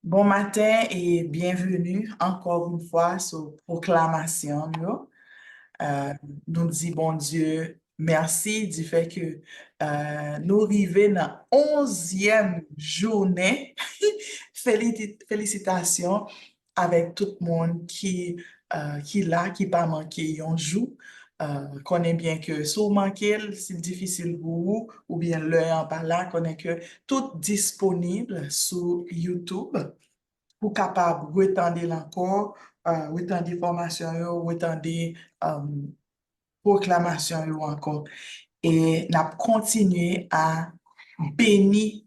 Bon matin et bienvenue encore une fois sur Proclamation. Yo. Euh, nous disons, bon Dieu, merci du fait que nous arrivons dans 11e journée. Félicitations avec tout le monde qui là, qui pas manqué un jour. Connaît bien que si vous manquez, c'est difficile pour vous, ou bien l'heure en par là, connaît que tout disponible sur YouTube pour capable retendre encore, retendre formation, retendre proclamation yo encore. Et n'a continué à bénir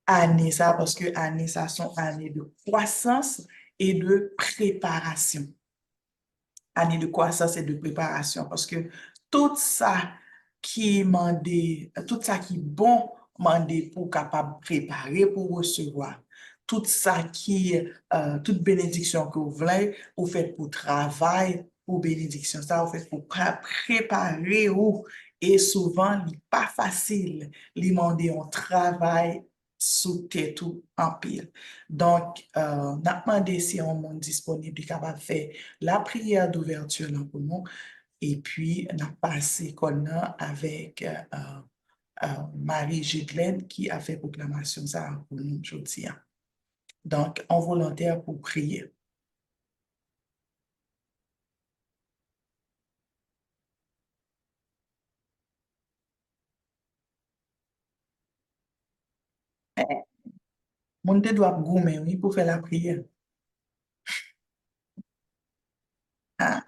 année ça parce que année ça sont années de croissance et de préparation. Année de croissance et de préparation parce que tout ça tout ça qui est bon mandé pour capable préparer pour recevoir. Tout ça toute bénédiction que vous voulez, vous faites pour travail, pour bénédiction, ça vous faites pour préparer ou, et souvent, il n'est pas facile, de demander un travail sous tête ou en pile. Donc, n'a demandé si on est disponible, capable de faire la prière d'ouverture là pour nous, et puis on a passé qu'on a avec Marie-Ghislaine qui a fait proclamation ça pour nous aujourd'hui. Donc, on volontaire pour prier. Mon te doit goumer, oui, pour faire la prière. Ah,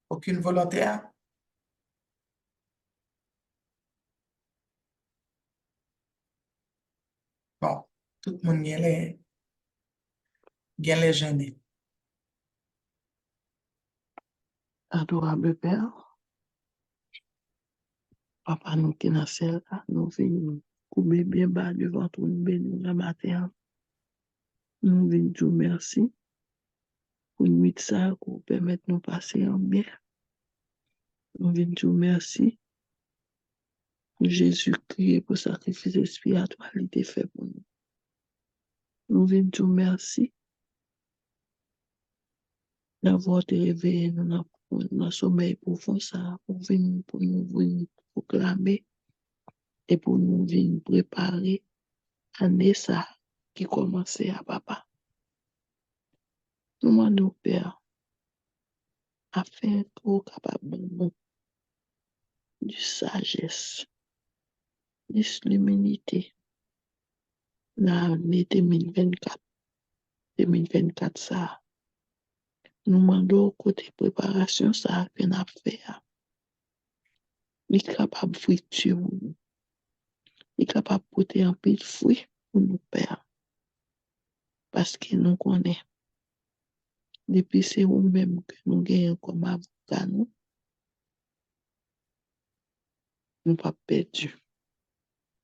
aucune volontaire? Bon, tout le monde gagne les jeunes. Adorable Père, Papa nous qui dans ciel, nous venons couper bien bas devant ton béni la matin. Nous venons dire merci pour une nuit ça pour permettre nous passer en bien. Nous venons dire merci pour Jésus-Christ pour sacrifice expiatoire qu'il a fait pour nous. Nous venons dire merci d'avoir été réveillés dans le sommeil profond ça, pour venir pour nous venir proclamer et pour nous venir préparer année ça qui commençait à papa. Nous demandons, Père, afin qu'on soit capable de nous de sagesse, de l'humilité, l'année 2024, ça. Nous demandons côté préparation, ça, qu'on a fait. Il est capable de fructuer, il est capable de porter un peu de fruit pour nous, Père, parce que nous connaissons. Depuis c'est nous-mêmes que nous gagnons comme avocat, nous pas perdus,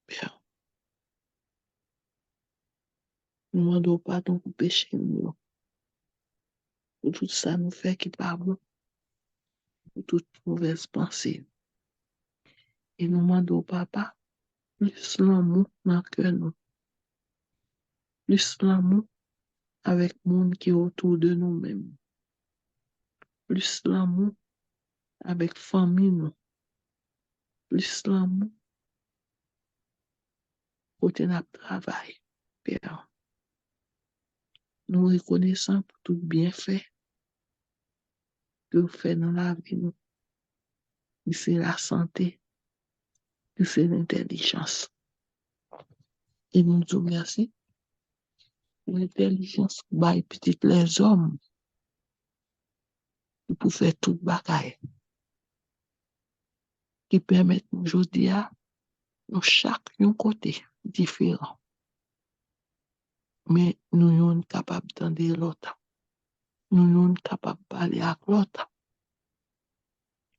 Père. Nous demandons pardon pour péché, nous. Pour tout ça, nous fait qui parle, pour toute mauvaise pensée. Et nous demandons, papa, plus l'amour dans le cœur, nous. Plus l'amour avec le monde qui est autour de nous-mêmes. Plus l'amour avec la famille, nous. Plus l'amour côté notre travail, Père. Nous reconnaissons pour tout bienfait que vous faites dans la vie, nous. C'est la santé, c'est l'intelligence. Et nous disons merci pour l'intelligence by petit les hommes pour faire toute bagaille qui permettent aujourd'hui à nous chaque un côté différent. Mais nous sommes capables d'entendre l'autre. Nous sommes capables de parler avec l'autre.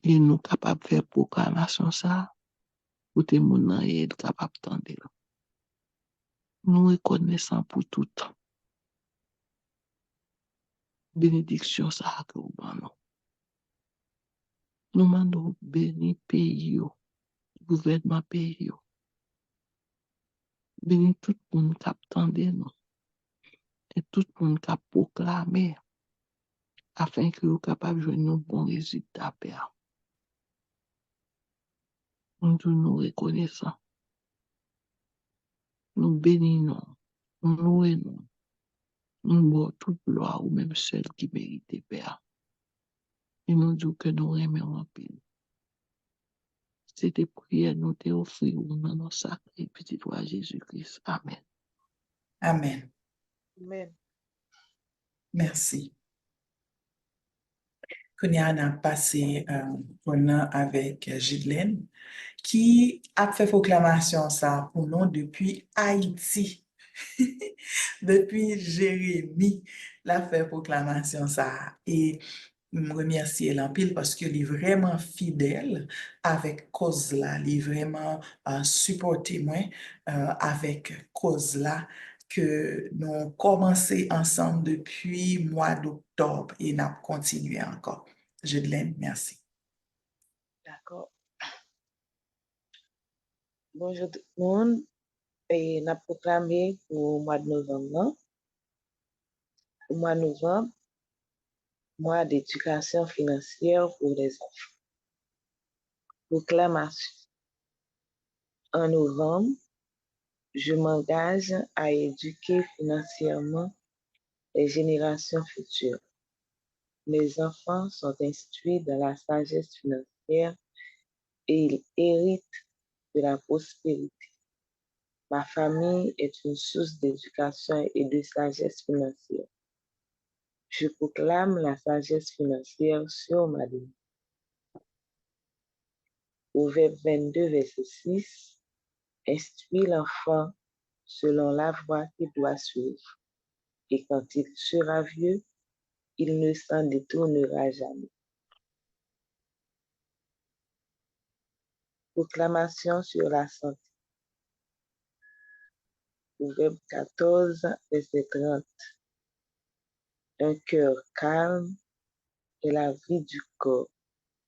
Et nous sommes capables de faire proclamation ça pour que les gens soient capables d'entendre. Nous reconnaissons pour tout. Bénédiction ça que vous donnez. Nous demandons béni pays gouvernement pays. Bénis tout le monde qui attendait nous et tout le monde qui a proclamé afin que nous capables de jouer un bon résultat, Père. Nous nous reconnaissons, nous bénissons, nous louons, nous louons toute gloire ou même seul qui mérite, Père. Et nous disons que nous aimons en pile. C'était prière, nous t'offrir au nom de notre sacré petit roi Jésus-Christ. Amen. Amen. Amen. Merci. Kounia a passé pendant avec Ghislaine, qui a fait proclamation ça pour nous depuis Haïti. Depuis Jérémie, l'a fait proclamation ça. Et je remercie l'empile parce qu'il est vraiment fidèle avec cause là. Il est vraiment supporté moi avec cause là que nous avons commencé ensemble depuis le mois d'octobre et nous avons continué encore. Ghislaine, merci. D'accord. Bonjour tout le monde. Et on a proclamé pour le mois de novembre. Le mois de novembre, mois d'éducation financière pour les enfants. Proclamation. En novembre, je m'engage à éduquer financièrement les générations futures. Mes enfants sont instruits dans la sagesse financière et ils héritent de la prospérité. Ma famille est une source d'éducation et de sagesse financière. Je proclame la sagesse financière sur ma vie. Proverbe 22, verset 6, instruis l'enfant selon la voie qu'il doit suivre, et quand il sera vieux, il ne s'en détournera jamais. Proclamation sur la santé. Proverbe 14, verset 30. Un cœur calme est la vie du corps,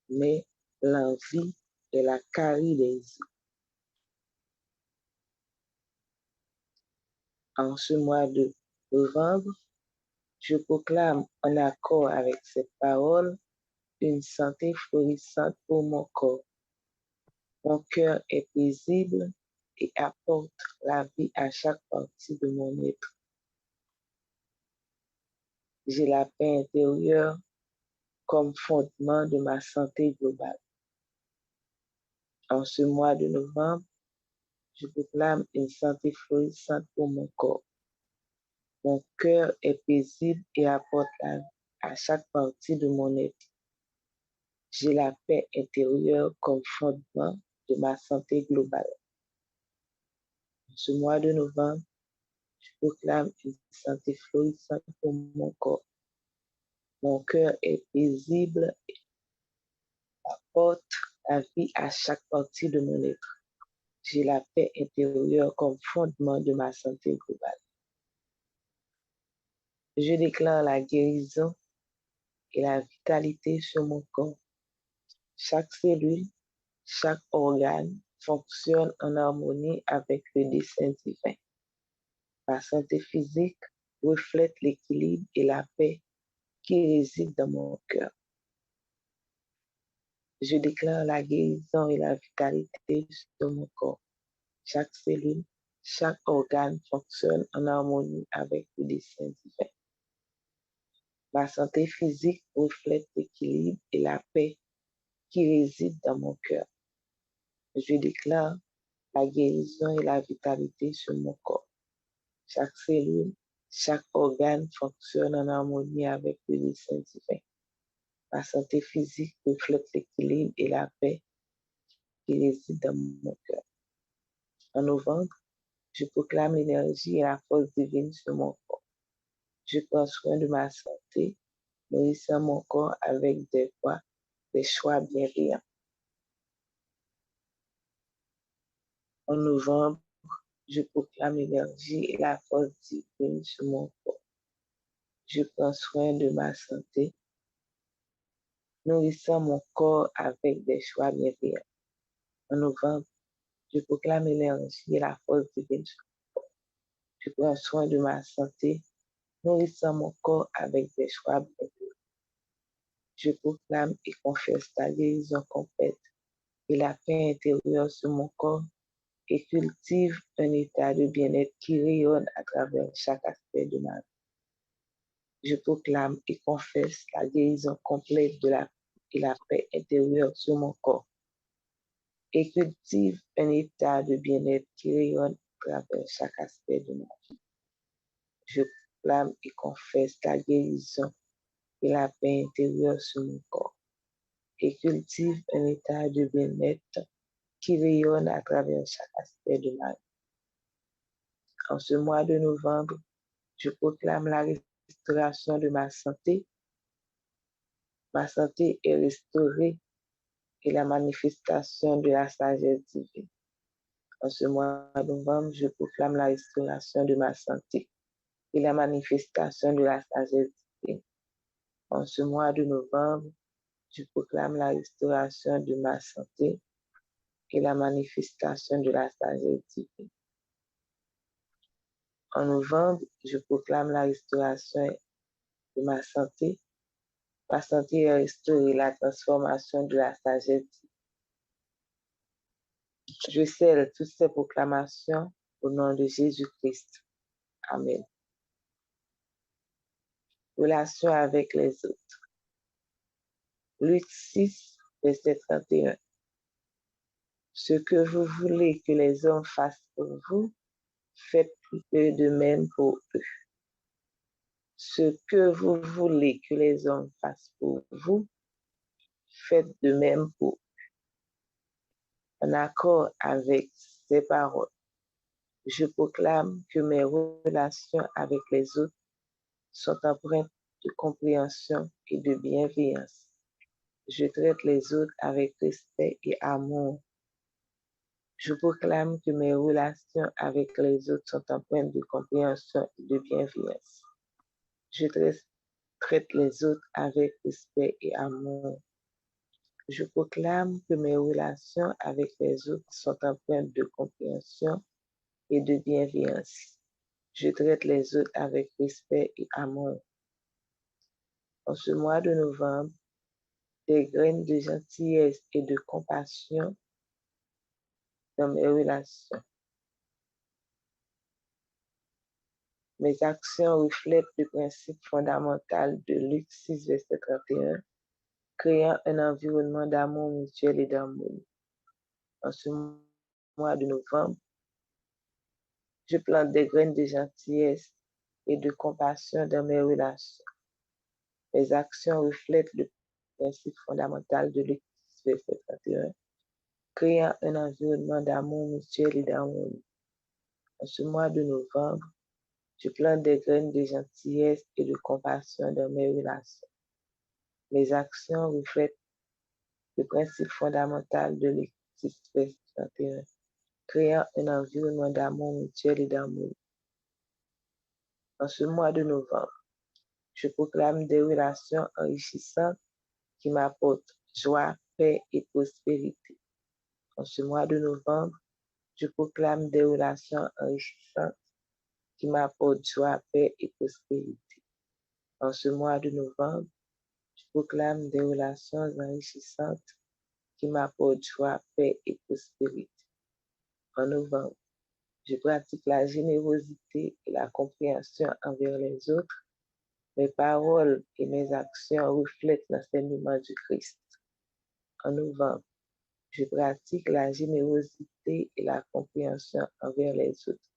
mais l'envie est la carie des yeux. En ce mois de novembre, je proclame en accord avec cette parole une santé florissante pour mon corps. Mon cœur est paisible et apporte la vie à chaque partie de mon être. J'ai la paix intérieure comme fondement de ma santé globale. En ce mois de novembre, je proclame une santé florissante pour mon corps. Mon cœur est paisible et apporte la vie à chaque partie de mon être. J'ai la paix intérieure comme fondement de ma santé globale. En ce mois de novembre, je proclame une santé florissante pour mon corps. Mon cœur est paisible et apporte la vie à chaque partie de mon être. J'ai la paix intérieure comme fondement de ma santé globale. Je déclare la guérison et la vitalité sur mon corps. Chaque cellule, chaque organe fonctionne en harmonie avec le dessein divin. Ma santé physique reflète l'équilibre et la paix qui résident dans mon cœur. Je déclare la guérison et la vitalité sur mon corps. Chaque cellule, chaque organe fonctionne en harmonie avec le dessein divin. Ma santé physique reflète l'équilibre et la paix qui résident dans mon cœur. Je déclare la guérison et la vitalité sur mon corps. Chaque cellule, chaque organe fonctionne en harmonie avec le dessein divin. Ma santé physique reflète l'équilibre et la paix qui réside dans mon cœur. En novembre, je proclame l'énergie et la force divine sur mon corps. Je prends soin de ma santé, nourrissant mon corps avec des choix bienveillants. En novembre, je proclame l'énergie et la force divine sur mon corps. Je prends soin de ma santé, nourrissant mon corps avec des choix bienveillants. En novembre, je proclame l'énergie et la force divine. Je prends soin de ma santé, nourrissant mon corps avec des choix bienveillants. Je proclame et confesse la guérison complète et la paix intérieure sur mon corps et cultive un état de bien-être qui rayonne à travers chaque aspect de ma vie. Je proclame et confesse la guérison complète et la paix intérieure sur mon corps et cultive un état de bien-être qui rayonne à travers chaque aspect de ma vie. Je proclame et confesse la guérison et la paix intérieure sur mon corps et cultive un état de bien-être qui rayonne à travers chaque aspect de ma vie. En ce mois de novembre, je proclame la restauration de ma santé. Ma santé est restaurée et la manifestation de la sagesse divine. En ce mois de novembre, je proclame la restauration de ma santé et la manifestation de la sagesse divine. En ce mois de novembre, je proclame la restauration de ma santé et la manifestation de la sagesse divine. En novembre, je proclame la restauration de ma santé. Ma santé est restaurée, la transformation de la sagesse divine. Je scelle toutes ces proclamations au nom de Jésus-Christ. Amen. Relation avec les autres. Luc 6, verset 31. Ce que vous voulez que les hommes fassent pour vous, faites-le de même pour eux. Ce que vous voulez que les hommes fassent pour vous, faites de même pour eux. En accord avec ces paroles, je proclame que mes relations avec les autres sont empreintes de compréhension et de bienveillance. Je traite les autres avec respect et amour. Je proclame que mes relations avec les autres sont empreintes de compréhension et de bienveillance. Je traite les autres avec respect et amour. Je proclame que mes relations avec les autres sont empreintes de compréhension et de bienveillance. Je traite les autres avec respect et amour. En ce mois de novembre, des graines de gentillesse et de compassion dans mes relations. Mes actions reflètent le principe fondamental de Luc 6, verset 31, créant un environnement d'amour mutuel et d'harmonie. En ce mois de novembre, je plante des graines de gentillesse et de compassion dans mes relations. Mes actions reflètent le principe fondamental de Luc 6, verset 31, créant un environnement d'amour mutuel et d'harmonie. En ce mois de novembre, je plante des graines de gentillesse et de compassion dans mes relations. Mes actions reflètent le principe fondamental de Luc 6, verset 31, créant un environnement d'amour mutuel et d'amour. En ce mois de novembre, je proclame des relations enrichissantes qui m'apportent joie, paix et prospérité. En ce mois de novembre, je proclame des relations enrichissantes qui m'apportent joie, paix et prospérité. En ce mois de novembre, je proclame des relations enrichissantes qui m'apportent joie, paix et prospérité. En novembre, je pratique la générosité et la compréhension envers les autres. Mes paroles et mes actions reflètent l'enseignement du Christ. En novembre, je pratique la générosité et la compréhension envers les autres.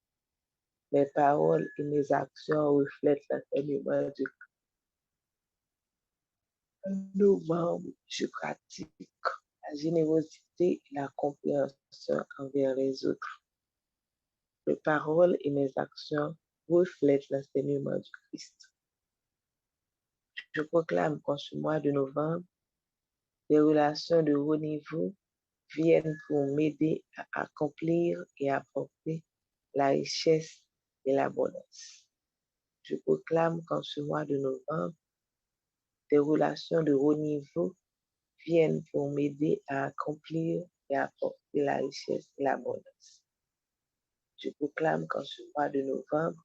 Mes paroles et mes actions reflètent l'enseignement du Christ. En novembre, je pratique la générosité et la compréhension envers les autres. Mes paroles et mes actions reflètent l'enseignement du Christ. Je proclame qu'en ce mois de novembre, des relations de haut niveau viennent pour m'aider à accomplir et apporter la richesse et l'abondance. Je proclame qu'en ce mois de novembre, des relations de haut niveau viennent pour m'aider à accomplir et apporter la richesse et l'abondance. Je proclame qu'en ce mois de novembre,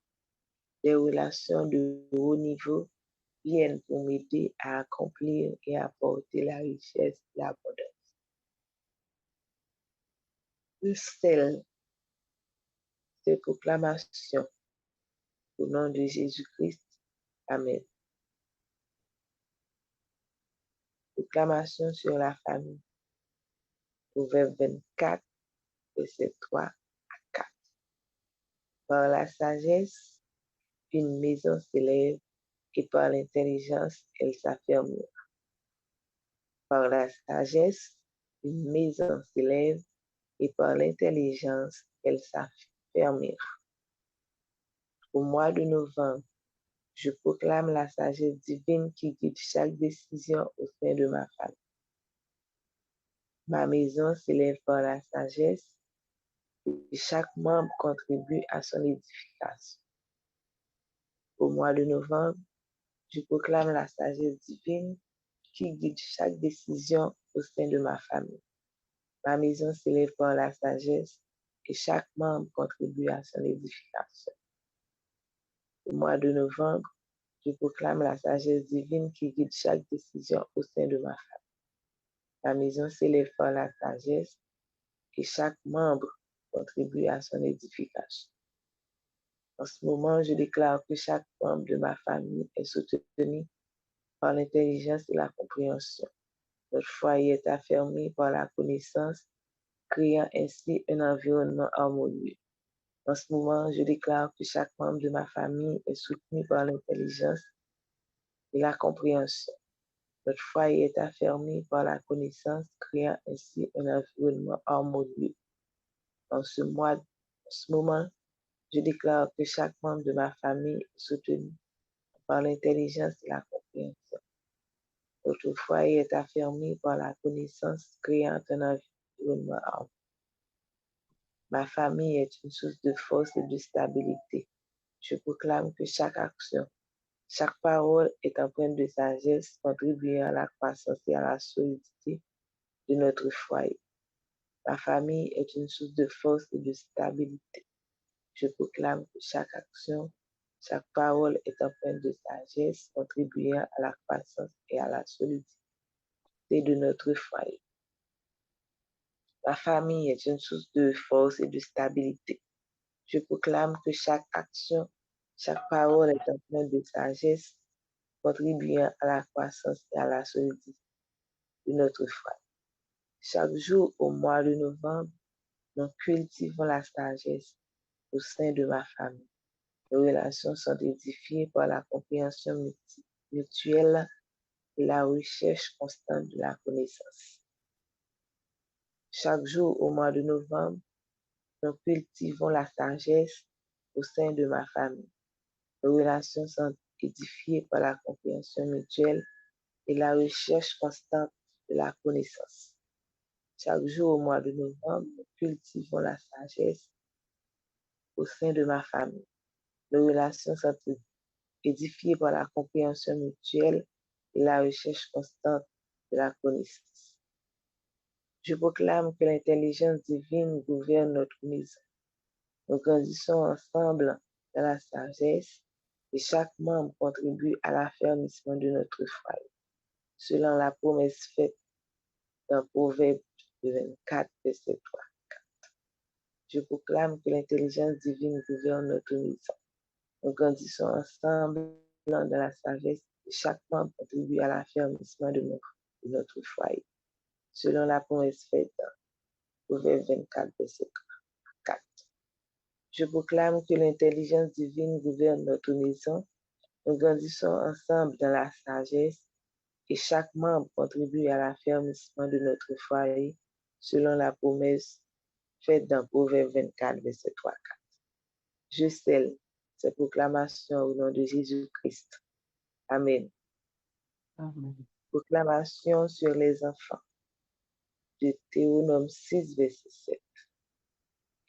des relations de haut niveau viennent pour m'aider à accomplir et apporter la richesse et l'abondance. Je scelle ces proclamations au nom de Jésus-Christ. Amen. Proclamation sur la famille. Proverbe 24, verset 3 à 4. Par la sagesse, une maison s'élève et par l'intelligence, elle s'affermira. Par la sagesse, une maison s'élève et par l'intelligence, elle s'affermira. Au mois de novembre, je proclame la sagesse divine qui guide chaque décision au sein de ma famille. Ma maison s'élève par la sagesse et chaque membre contribue à son édification. Au mois de novembre, je proclame la sagesse divine qui guide chaque décision au sein de ma famille. Ma maison s'élève par la sagesse et chaque membre contribue à son édification. Au mois de novembre, je proclame la sagesse divine qui guide chaque décision au sein de ma famille. Ma maison s'élève par la sagesse et chaque membre contribue à son édification. En ce moment, je déclare que chaque membre de ma famille est soutenu par l'intelligence et la compréhension. Notre foyer est affermi par la connaissance, créant ainsi un environnement harmonieux. En ce moment, je déclare que chaque membre de ma famille est soutenu par l'intelligence et la compréhension. Notre foyer est affermi par la connaissance, créant ainsi un environnement harmonieux. En ce moment, je déclare que chaque membre de ma famille est soutenu par l'intelligence et la compréhension. Notre foyer est affermi par la connaissance, créant un environnement harmonieux. Ma famille est une source de force et de stabilité. Je proclame que chaque action, chaque parole est empreinte de sagesse, contribuant à la croissance et à la solidité de notre foyer. Ma famille est une source de force et de stabilité. Je proclame que chaque action, chaque parole est empreinte de sagesse, contribuant à la croissance et à la solidité de notre foyer. Ma famille est une source de force et de stabilité. Je proclame que chaque action, chaque parole est empreinte de sagesse, contribuant à la croissance et à la solidité de notre foyer. Chaque jour au mois de novembre, nous cultivons la sagesse au sein de ma famille. Les relations sont édifiées par la compréhension mutuelle et la recherche constante de la connaissance. Chaque jour au mois de novembre, nous cultivons la sagesse au sein de ma famille. Les relations sont édifiées par la compréhension mutuelle et la recherche constante de la connaissance. Chaque jour au mois de novembre, nous cultivons la sagesse au sein de ma famille. Les relations sont édifiées par la compréhension mutuelle et la recherche constante de la connaissance. Je proclame que l'intelligence divine gouverne notre maison. Nous grandissons ensemble dans la sagesse et chaque membre contribue à l'affermissement de notre foyer, selon la promesse faite dans Proverbe 24, verset 3. Je proclame que l'intelligence divine gouverne notre maison. Nous grandissons ensemble dans la sagesse et chaque membre contribue à l'affermissement de notre foyer, selon la promesse faite dans Proverbe 24, verset 4. Je proclame que l'intelligence divine gouverne notre maison. Nous grandissons ensemble dans la sagesse et chaque membre contribue à l'affermissement de notre foyer, selon la promesse faite dans Proverbe 24, verset 3 à 4. Je scelle ces proclamations au nom de Jésus-Christ. Amen. Amen. Proclamation sur les enfants. Deutéronome 6, verset 7.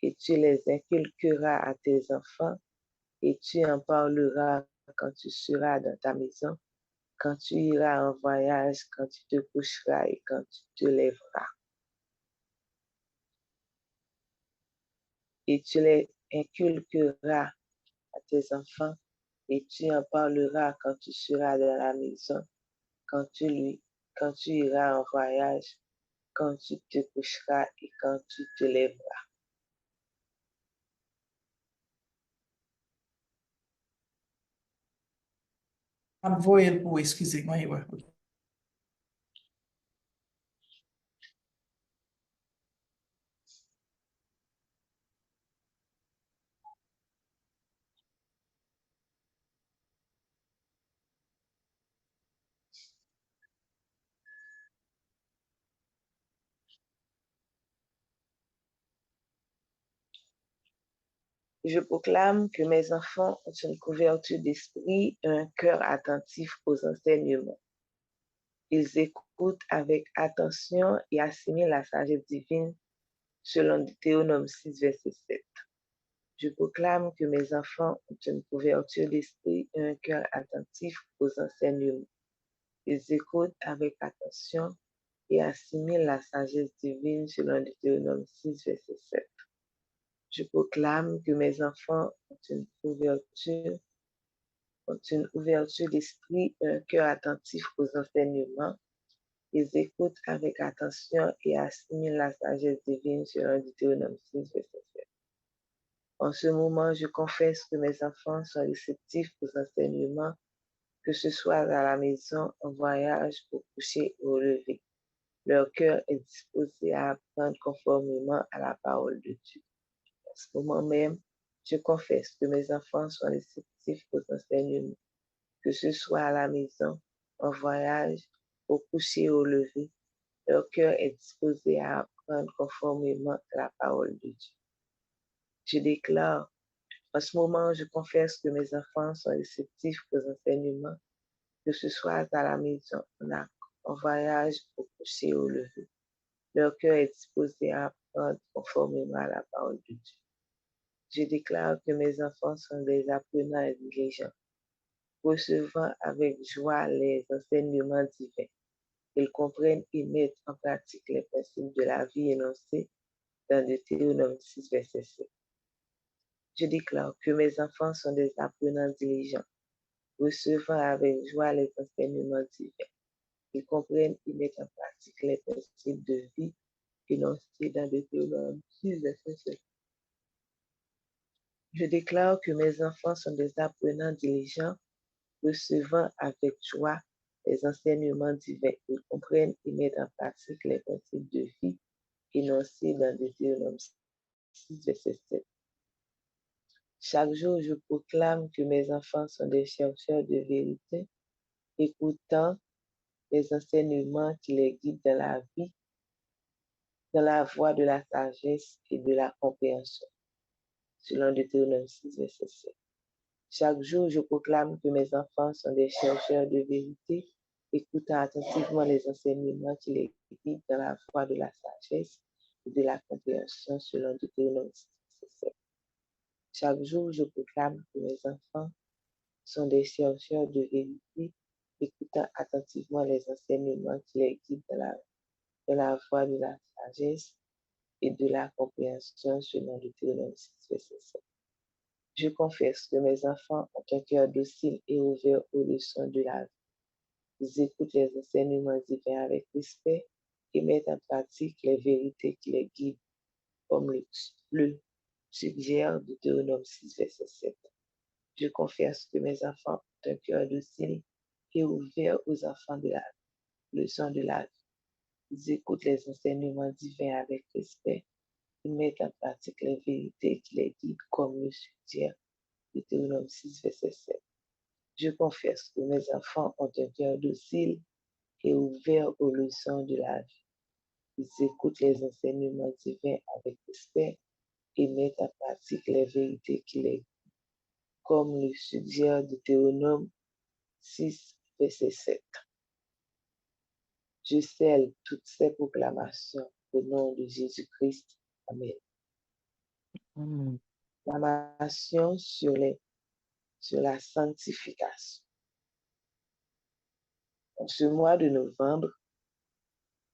Et tu les inculqueras à tes enfants, et tu en parleras quand tu seras dans ta maison, quand tu iras en voyage, quand tu te coucheras et quand tu te lèveras. et tu les inculqueras à tes enfants, et tu en parleras quand tu seras dans la maison, quand tu iras en voyage, quand tu te coucheras et quand tu te lèveras. Voyez pour, excusez-moi, ouais. Je proclame que mes enfants ont une couverture d'esprit et un cœur attentif aux enseignements. Ils écoutent avec attention et assimilent la sagesse divine selon Deutéronome 6, verset 7. Je proclame que mes enfants ont une couverture d'esprit et un cœur attentif aux enseignements. Ils écoutent avec attention et assimilent la sagesse divine selon Deutéronome 6, verset 7. Je proclame que mes enfants ont une ouverture d'esprit et un cœur attentif aux enseignements. Ils écoutent avec attention et assimilent la sagesse divine selon Deutéronome 6, verset 7. En ce moment, je confesse que mes enfants sont réceptifs aux enseignements, que ce soit à la maison, en voyage, au coucher ou au lever. Leur cœur est disposé à apprendre conformément à la parole de Dieu. En ce moment même, je confesse que mes enfants sont réceptifs aux enseignements, que ce soit à la maison, en voyage, au coucher ou au lever. Leur cœur est disposé à apprendre conformément à la parole de Dieu. Je déclare, en ce moment, je confesse que mes enfants sont réceptifs aux enseignements, que ce soit à la maison, en voyage, au coucher ou au lever. Leur cœur est disposé à apprendre conformément à la parole de Dieu. Je déclare que mes enfants sont des apprenants intelligents, recevant avec joie les enseignements divins. Ils comprennent et mettent en pratique les principes de la vie énoncés dans Deutéronome 6, verset 7. Je déclare que mes enfants sont des apprenants diligents, recevant avec joie les enseignements divins. Ils comprennent et mettent en pratique les principes de vie énoncés dans Deutéronome 6, verset 7. Je déclare que mes enfants sont des apprenants diligents, recevant avec joie les enseignements divins. Ils comprennent et mettent en pratique les principes de vie énoncés dans Deutéronome 6, verset 7. Chaque jour, je proclame que mes enfants sont des chercheurs de vérité, écoutant les enseignements qui les guident dans la vie, dans la voie de la sagesse et de la compréhension, selon Deutéronome 6, verset 7. Chaque jour, je proclame que mes enfants sont des chercheurs de vérité, écoutant attentivement les enseignements qui les guident dans la voie de la sagesse et de la compréhension, selon Deutéronome 6, verset 7. Chaque jour, je proclame que mes enfants sont des chercheurs de vérité, écoutant attentivement les enseignements qui les guident dans la voie de la sagesse et de la compréhension, selon Deutéronome 6, verset 7. Je confesse que mes enfants ont un cœur docile et ouvert aux leçons de la vie. Ils écoutent les enseignements divins avec respect et mettent en pratique les vérités qui les guident, comme le suggère Deutéronome 6, verset 7. Je confesse que mes enfants ont un cœur docile et ouvert aux enfants de la leçon de la vie. Ils écoutent les enseignements divins avec respect et mettent en pratique les vérités qui les guident, comme le suggère Deutéronome 6, verset 7. Je confesse que mes enfants ont un cœur docile et ouvert aux leçons de la vie. Ils écoutent les enseignements divins avec respect et mettent en pratique les vérités qui les guident, comme le suggère Deutéronome 6, verset 7. Je scelle toutes ces proclamations au nom de Jésus-Christ. Amen. Amen. Proclamation sur la sanctification. En ce mois de novembre,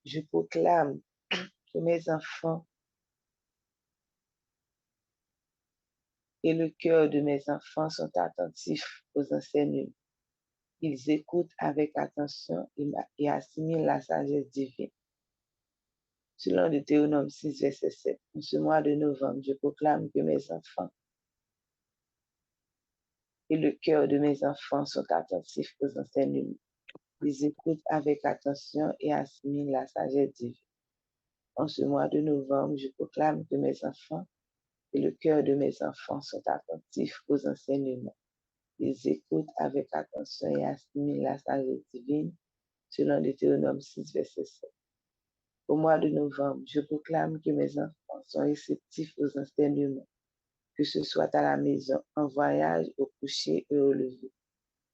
je proclame que mes enfants et le cœur de mes enfants sont attentifs aux enseignements. Ils écoutent avec attention et assimilent la sagesse divine. Selon Deutéronome 6, verset 7, en ce mois de novembre, je proclame que mes enfants et le cœur de mes enfants sont attentifs aux enseignements. Ils écoutent avec attention et assimilent la sagesse divine. En ce mois de novembre, je proclame que mes enfants et le cœur de mes enfants sont attentifs aux enseignements. Ils écoutent avec attention et assimilent la sagesse divine, selon Deutéronome 6, verset 7. Au mois de novembre, je proclame que mes enfants sont réceptifs aux enseignements, que ce soit à la maison, en voyage, au coucher et au lever.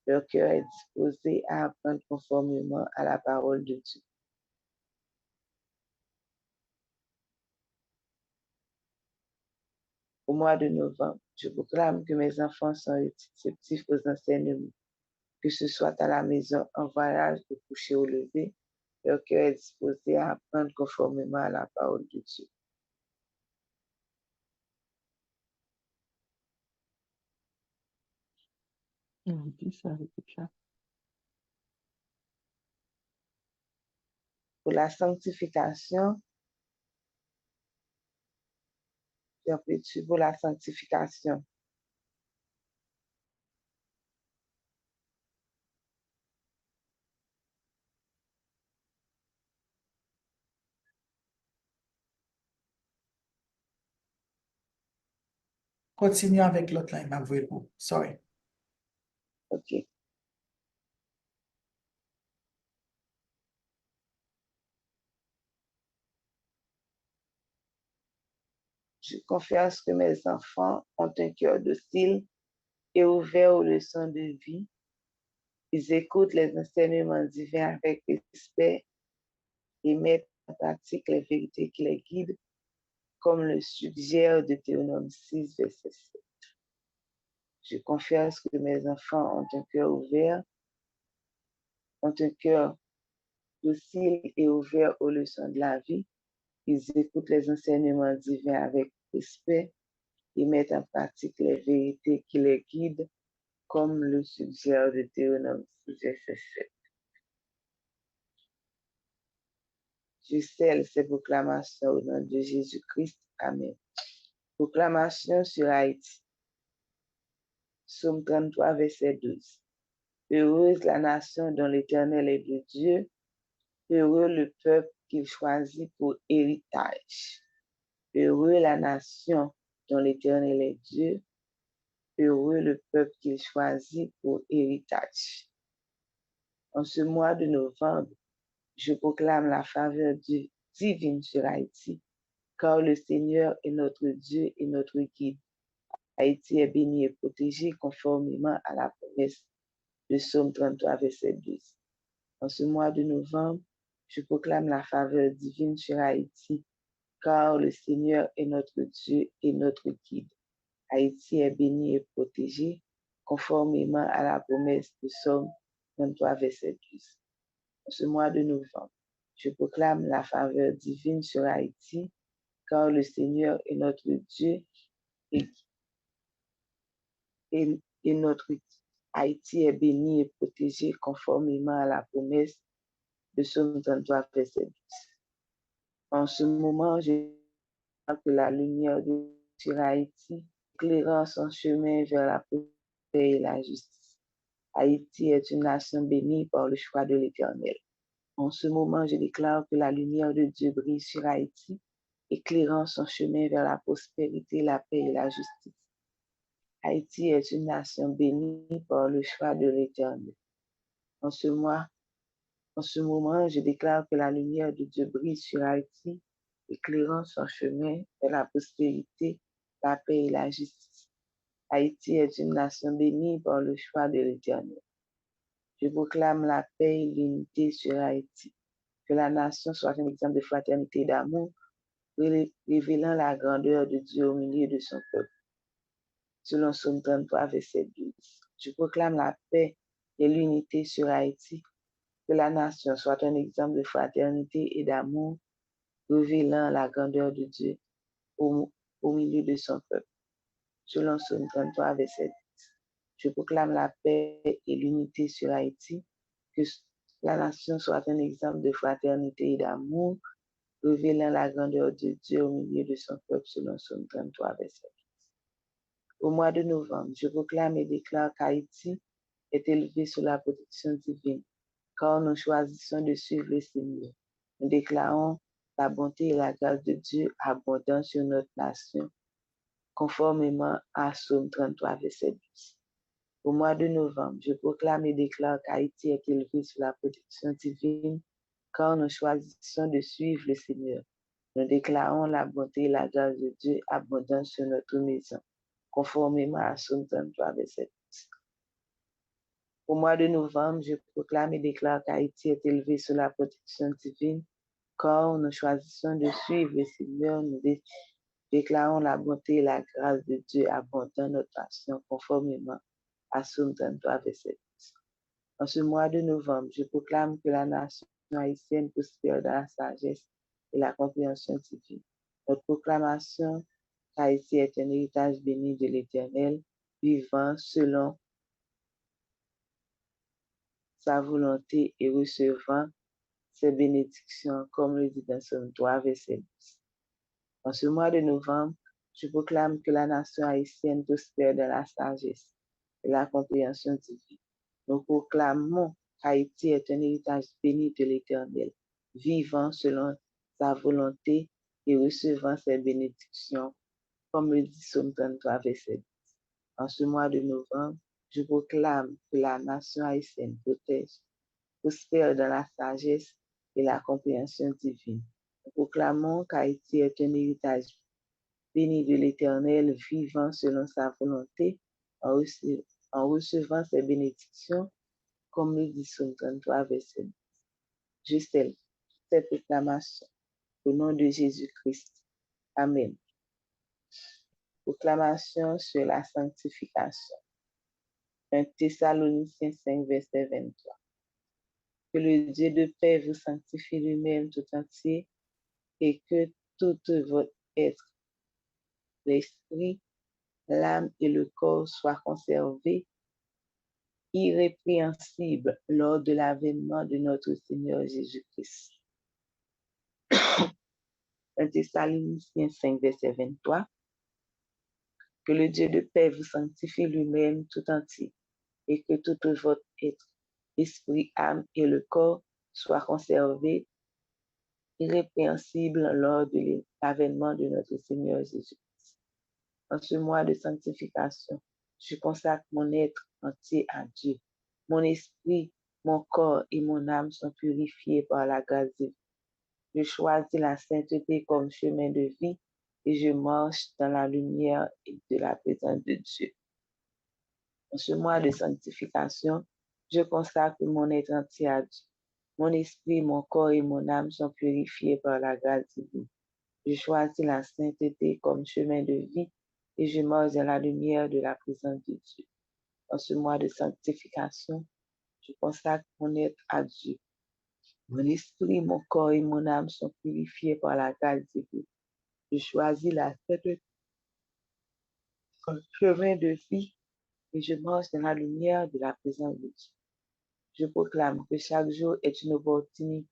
Leur cœur est disposé à apprendre conformément à la parole de Dieu. Au mois de novembre, je proclame que mes enfants sont réceptifs aux enseignements, que ce soit à la maison, en voyage, au coucher, au lever. Leur cœur est disposé à apprendre conformément à la parole de Dieu. On dit ça, déjà. Pour la sanctification, j'appelle pour la sanctification. Continue avec l'autre line, ma voix. Sorry. OK. Je confesse que mes enfants ont un cœur docile et ouvert aux leçons de vie. Ils écoutent les enseignements divins avec respect et mettent en pratique les vérités qui les guident, comme le suggère Deutéronome 6, verset 7. Je confesse que mes enfants ont un cœur ouvert, ont un cœur docile et ouvert aux leçons de la vie. Ils écoutent les enseignements divins avec respect et mettent en pratique les vérités qui les guident, comme le suggère Deutéronome 6, verset 7. Je scelle ces proclamations au nom de Jésus-Christ. Amen. Proclamation sur Haïti. Psaume 33, verset 12. Heureuse la nation dont l'Éternel est le Dieu, heureux le peuple qu'il choisit pour héritage. Heureux la nation dont l'Éternel est Dieu, heureux le peuple qu'il choisit pour héritage. En ce mois de novembre, je proclame la faveur divine sur Haïti, car le Seigneur est notre Dieu et notre guide. Haïti est béni et protégé conformément à la promesse de Psaume 33, verset 12. En ce mois de novembre, je proclame la faveur divine sur Haïti, car le Seigneur est notre Dieu et notre guide. Haïti est béni et protégé conformément à la promesse de Psaume 33, verset 12. En ce mois de novembre, je proclame la faveur divine sur Haïti, car le Seigneur est notre Dieu et notre guide. Haïti est béni et protégé conformément à la promesse de Psaume 33, verset 12. En ce moment, je vois que la lumière de sur Haïti éclairant son chemin vers la paix et la justice. Haïti est une nation bénie par le choix de l'Éternel. En ce moment, je déclare que la lumière de Dieu brille sur Haïti, éclairant son chemin vers la prospérité, la paix et la justice. Haïti est une nation bénie par le choix de l'Éternel. En ce moment, je déclare que la lumière de Dieu brille sur Haïti, éclairant son chemin vers la prospérité, la paix et la justice. Haïti est une nation bénie par le choix de l'Éternel. Je proclame la paix et l'unité sur Haïti. Que la nation soit un exemple de fraternité et d'amour, révélant la grandeur de Dieu au milieu de son peuple. Selon Psaume 33, verset 12. Je proclame la paix et l'unité sur Haïti. Que la nation soit un exemple de fraternité et d'amour, révélant la grandeur de Dieu au milieu de son peuple. Selon Psaume 33, verset 10. Je proclame la paix et l'unité sur Haïti, que la nation soit un exemple de fraternité et d'amour, révélant la grandeur de Dieu au milieu de son peuple, selon Psaume 33, verset 10. Au mois de novembre, je proclame et déclare qu'Haïti est élevé sous la protection divine, car nous choisissons de suivre le Seigneur. Nous déclarons la bonté et la grâce de Dieu abondant sur notre nation, conformément à Psaume 33, verset 10. Au mois de novembre, je proclame et déclare qu'Haïti est élevé sous la protection divine, car nous choisissons de suivre le Seigneur. Nous déclarons la bonté et la grâce de Dieu abondant sur notre maison, conformément à Psaume 33, verset 10. Au mois de novembre, je proclame et déclare qu'Haïti est élevé sous la protection divine, car nous choisissons de suivre le Seigneur. Nous déclarons la bonté et la grâce de Dieu abondant notre nation, conformément à Psaume 33, verset 10. En ce mois de novembre, je proclame que la nation haïtienne prospère dans la sagesse et la compréhension divine. Notre proclamation qu'Haïti est un héritage béni de l'Éternel, vivant selon sa volonté et recevant ses bénédictions, comme le dit dans Psaume 3, verset 10. En ce mois de novembre, je proclame que la nation haïtienne prospère dans la sagesse et la compréhension divine. Nous proclamons qu'Haïti est un héritage béni de l'Éternel, vivant selon sa volonté et recevant ses bénédictions, comme le dit Psaume 33, verset 10. En ce mois de novembre, je proclame que la nation haïtienne prospère dans la sagesse et la compréhension divine. Nous proclamons qu'Haïti est un héritage béni de l'Éternel, vivant selon sa volonté, en recevant ses bénédictions, comme le dit Psaume 33, verset 10. Je scelle cette proclamation au nom de Jésus-Christ. Amen. Proclamation sur la sanctification. 1 Thessaloniciens 5, verset 23. Que le Dieu de paix vous sanctifie lui-même tout entier et que tout votre être, l'esprit, l'âme et le corps soient conservés irrépréhensibles lors de l'avènement de notre Seigneur Jésus-Christ. 1 Thessaloniciens 5, verset 23. Que le Dieu de paix vous sanctifie lui-même tout entier et que tout votre être, esprit, âme et le corps soient conservés irrépréhensibles lors de l'avènement de notre Seigneur Jésus-Christ. En ce mois de sanctification, je consacre mon être entier à Dieu. Mon esprit, mon corps et mon âme sont purifiés par la grâce de Dieu. Je choisis la sainteté comme chemin de vie et je marche dans la lumière et de la présence de Dieu. En ce mois de sanctification, je consacre mon être entier à Dieu. Mon esprit, mon corps et mon âme sont purifiés par la grâce divine. Je choisis la sainteté comme chemin de vie et je marche dans la lumière de la présence de Dieu. En ce mois de sanctification, je consacre mon être à Dieu. Mon esprit, mon corps et mon âme sont purifiés par la grâce divine. Je choisis la sainteté comme chemin de vie et je marche dans la lumière de la présence de Dieu. Je proclame que chaque jour est une opportunité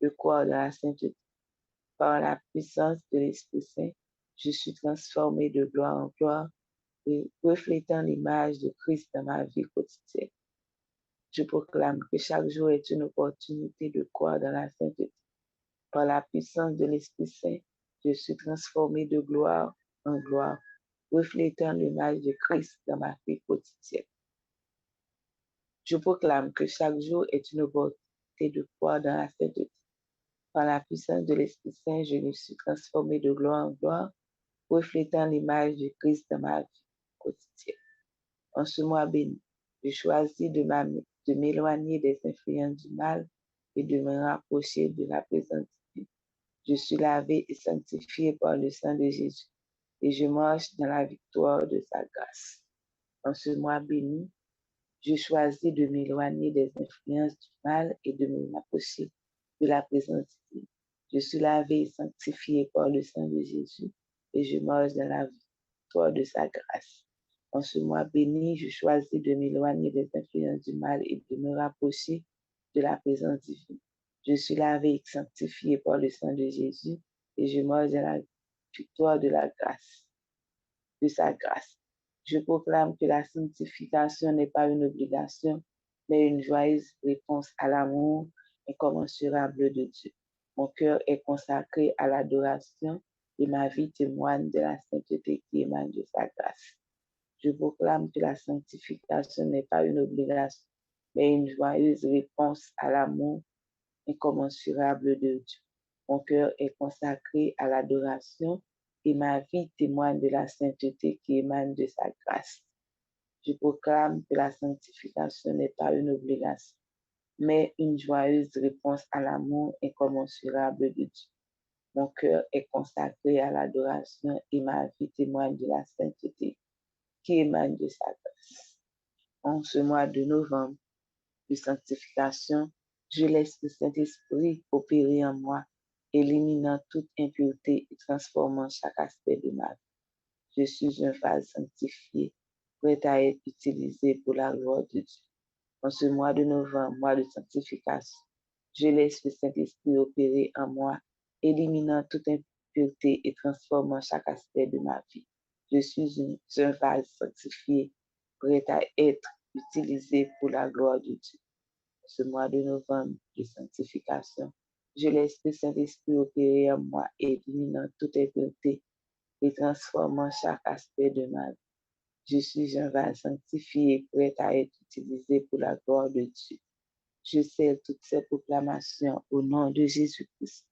de croire dans la sainteté. Par la puissance de l'Esprit Saint, je suis transformé de gloire en gloire et reflétant l'image de Christ dans ma vie quotidienne. Je proclame que chaque jour est une opportunité de croire dans la sainteté. Par la puissance de l'Esprit Saint, je suis transformé de gloire en gloire, reflétant l'image de Christ dans ma vie quotidienne. Je proclame que chaque jour est une opportunité de croire dans la sainteté. Par la puissance de l'Esprit Saint, je me suis transformé de gloire en gloire, reflétant l'image de Christ dans ma vie quotidienne. En ce mois béni, je choisis de m'éloigner des influences du mal et de me rapprocher de la présence divine. Je suis lavé et sanctifié par le sang de Jésus et je marche dans la victoire de sa grâce. En ce mois béni, je choisis de m'éloigner des influences du mal et de me rapprocher de la présence divine. Je suis lavé et sanctifié par le sang de Jésus et je marche dans la victoire de sa grâce. En ce mois béni, je choisis de m'éloigner des influences du mal et de me rapprocher de la présence divine. Je suis lavé et sanctifié par le sang de Jésus et je marche dans la victoire de la grâce, de sa grâce. Je proclame que la sanctification n'est pas une obligation, mais une joyeuse réponse à l'amour incommensurable de Dieu. Mon cœur est consacré à l'adoration et ma vie témoigne de la sainteté qui émane de sa grâce. Je proclame que la sanctification n'est pas une obligation, mais une joyeuse réponse à l'amour incommensurable de Dieu. Mon cœur est consacré à l'adoration et ma vie témoigne de la sainteté qui émane de sa grâce. Je proclame que la sanctification n'est pas une obligation, mais une joyeuse réponse à l'amour incommensurable de Dieu. Mon cœur est consacré à l'adoration et ma vie témoigne de la sainteté qui émane de sa grâce. En ce mois de novembre de sanctification, je laisse le Saint-Esprit opérer en moi, éliminant toute impureté et transformant chaque aspect de ma vie. Je suis un vase sanctifié, prêt à être utilisé pour la gloire de Dieu. En ce mois de novembre, mois de sanctification, je laisse le Saint-Esprit opérer en moi, éliminant toute impureté et transformant chaque aspect de ma vie. Je suis un vase sanctifié, prêt à être utilisé pour la gloire de Dieu. Ce mois de novembre de sanctification, je laisse le Saint-Esprit opérer en moi, éliminant toute impureté et transformant chaque aspect de ma vie. Je suis un vase sanctifié, prêt à être utilisé pour la gloire de Dieu. Je scelle toutes ces proclamations au nom de Jésus-Christ,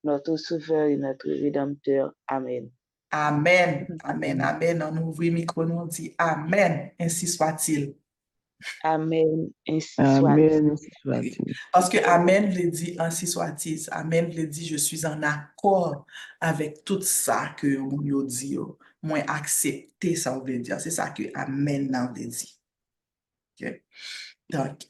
notre Sauveur et notre Rédempteur. Amen. Amen, amen, amen. On ouvre le micro, on dit Amen, ainsi soit-il. Amen, ainsi soit. Amen, ainsi soit-il. Parce que Amen veut dire ainsi soit-il. Amen veut dire je suis en accord avec tout ça que vous dit. Moi, accepter ça veut dire. C'est ça que Amen veut dire. Ok? Donc,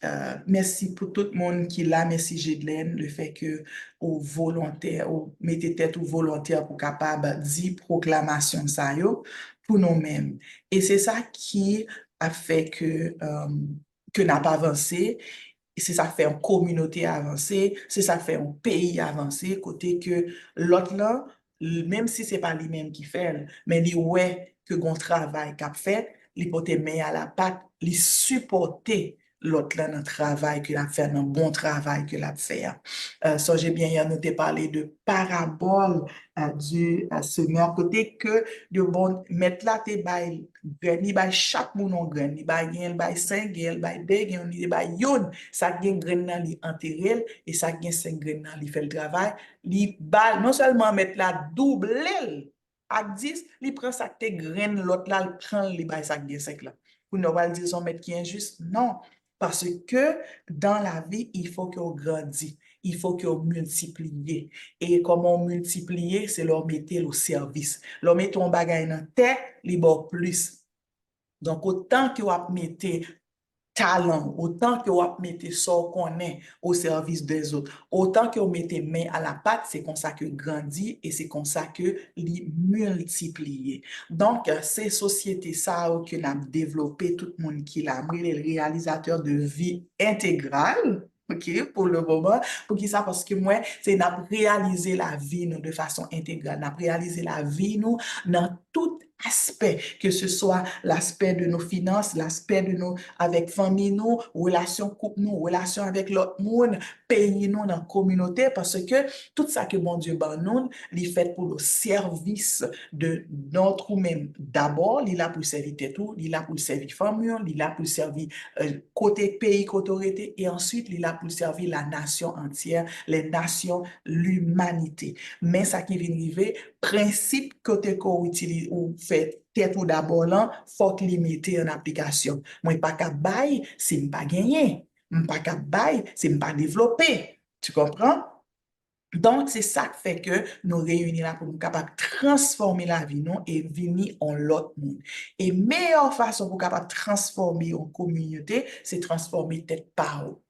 merci pour tout le monde qui est là. Merci, Gidelaine, le fait que vous volontaire, vous mettez tête ou volontaire pour capable dire proclamation ça yo, pour nous-mêmes. Et c'est ça qui a fait que n'a pas avancé. Et c'est ça fait une communauté avancée, c'est ça fait un pays avancé, côté que l'autre là, même si c'est pas lui-même qui fait, mais lui ouais que gon travail qu'a fait, li pote main à la pâte, li supporter l'autre là dans le travail que l'a fait, dans le bon travail que l'a fait. Ça, j'ai bien noté parler de parabole du semeur, côté que de bon mettre là tes bail grain, li bay chaque moun on grain, li bay gen, bay 5 gen, bay 2 gen, li bay yon, ça gen grain nan li enterrel et ça gen 5 grain nan li fait le travail, li bay non seulement mettre là double ak 10, li prend ça te grain l'autre là, il prend li bay ça gen 5 là. Pour ne pas dire son mettre qui est injuste, non. Parce que dans la vie, il faut qu'on grandisse, il faut qu'on multiplie. Et comment multiplier, c'est leur mettre au service. Leur mettre un bagage dans terre, li bon plus. Donc, autant que vous mettez talent, autant que vous mettez ça qu'on est au service des autres, autant que vous mettez main à la pâte, c'est comme ça que grandit et c'est comme ça que les multiplie. Donc, ces sociétés ça que nous avons développé, tout le monde qui l'a mis, les réalisateurs de vie intégrale, ok, pour le moment, pour qui ça, parce que moi, c'est n'a réaliser la vie nous de façon intégrale, n'a réaliser la vie nous dans tout aspect, que ce soit l'aspect de nos finances, l'aspect de nos avec famille nous, relation couple nous, relation avec l'autre monde, pays nous dans la communauté, parce que tout ça que mon Dieu ban nous, il fait pour le service de notre même. D'abord, il a pour servir tout, il a pour servir famille, il a pour servir côté pays, côté autorité, et ensuite il a pour servir la nation entière, les nations, l'humanité. Mais ça qui vient arriver, principe côté qu'on utilise ou fait tête ou d'abord là, faut limiter en application. Moi pas qu'à bail, c'est pas gagner. Pas qu'à bail, c'est pas développer. Tu comprends? Donc, c'est ça qui fait que nous réunissons là pour nous capables de transformer la vie non et venir en l'autre monde. Et meilleure façon pour capable de transformer en communauté, c'est transformer tête par haut.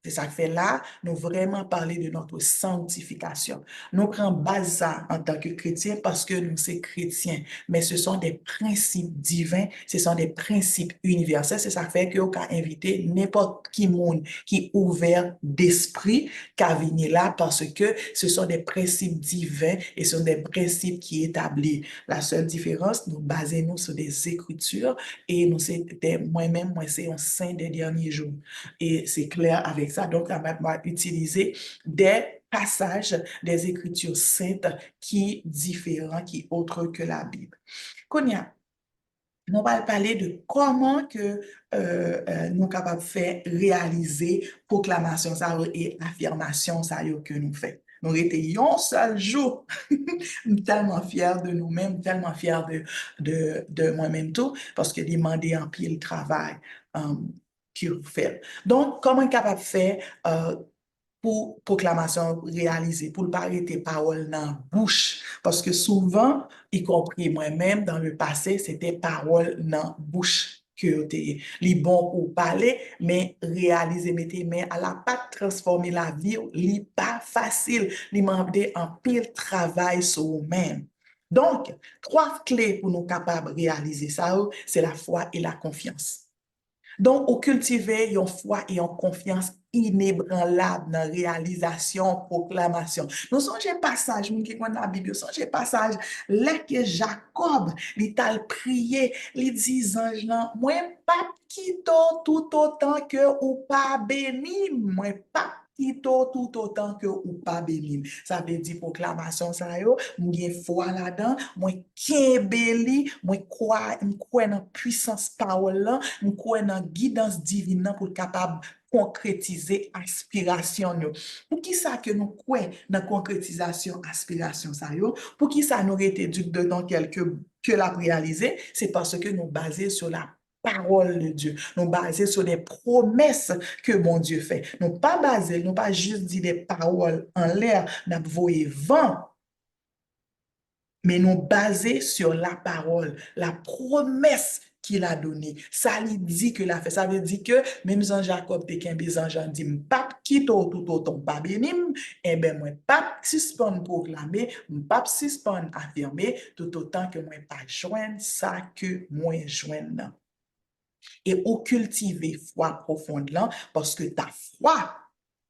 C'est ça que fait là, nous vraiment parler de notre sanctification. Nous prenons base ça en tant que chrétiens parce que nous sommes chrétiens, mais ce sont des principes divins, ce sont des principes universels. C'est ça que fait que vous pouvez inviter n'importe qui monde qui est ouvert d'esprit qu'à venir là parce que ce sont des principes divins et ce sont des principes qui établis. La seule différence, nous basons sur des écritures et nous c'était moi-même, moi c'est un saint des derniers jours. Et c'est clair avec ça. Donc, on va utiliser des passages des Écritures saintes qui sont différents, qui sont autres que la Bible. Konya, nous allons parler de comment que nous sommes capables de faire réaliser proclamation ça et affirmation ça que nous faisons. Nous étions un seul jour, tellement fiers de nous-mêmes, tellement fiers de moi-même tout, parce que demander en pile travail que vous faites. Donc, comment capable de faire pour proclamation réalisée, pour ne pas arrêter parole dans la bouche. Parce que souvent, y compris moi-même, dans le passé, c'était parole dans la bouche que les bon pour parler, mais réaliser, mettre mains à la pâte, transformer la vie, n'est pas facile. Il demande un pile travail sur vous-même. Donc, 3 clés pour nous capables de réaliser ça, c'est la foi et la confiance. Donc, on cultiver une foi et une confiance inébranlable dans la réalisation, proclamation. Nous songez passage, nous qui connaissons la Bible, nous songez passage, là que Jacob, il t'a prié, il dit, ange, moi, pas quitte tout autant que ou pas béni, moi, pas quitte tout autant que ou pas béni. Ça veut dire proclamation, ça yo, moi, foi là-dedans, moi, kembeli, moi, crois dans la puissance parole là, nous croyons dans la guidance divine pour être capable de concrétiser aspiration. Pour qui ça que nous croyons dans la concrétisation aspiration ça yo? Pour qui ça nous été du dedans que la réaliser? C'est parce que nous basons sur la parole de Dieu. Nous basons sur les promesses que mon Dieu fait. Nous pas basés, nous pas juste dit des paroles en l'air, nous voyons vent. Mais nous basés sur la parole, la promesse qu'il a donnée. Ça lui dit que l'a fait. Ça veut dire que même Jean Jacob te kembe Jean dit m'pap quitte tout autant pas bénim, eh ben moi pas suspend proclamer, m'pap suspend affirmer tout autant que moi pas joindre ça que moi joindre. Et ou cultiver foi profonde là parce que ta foi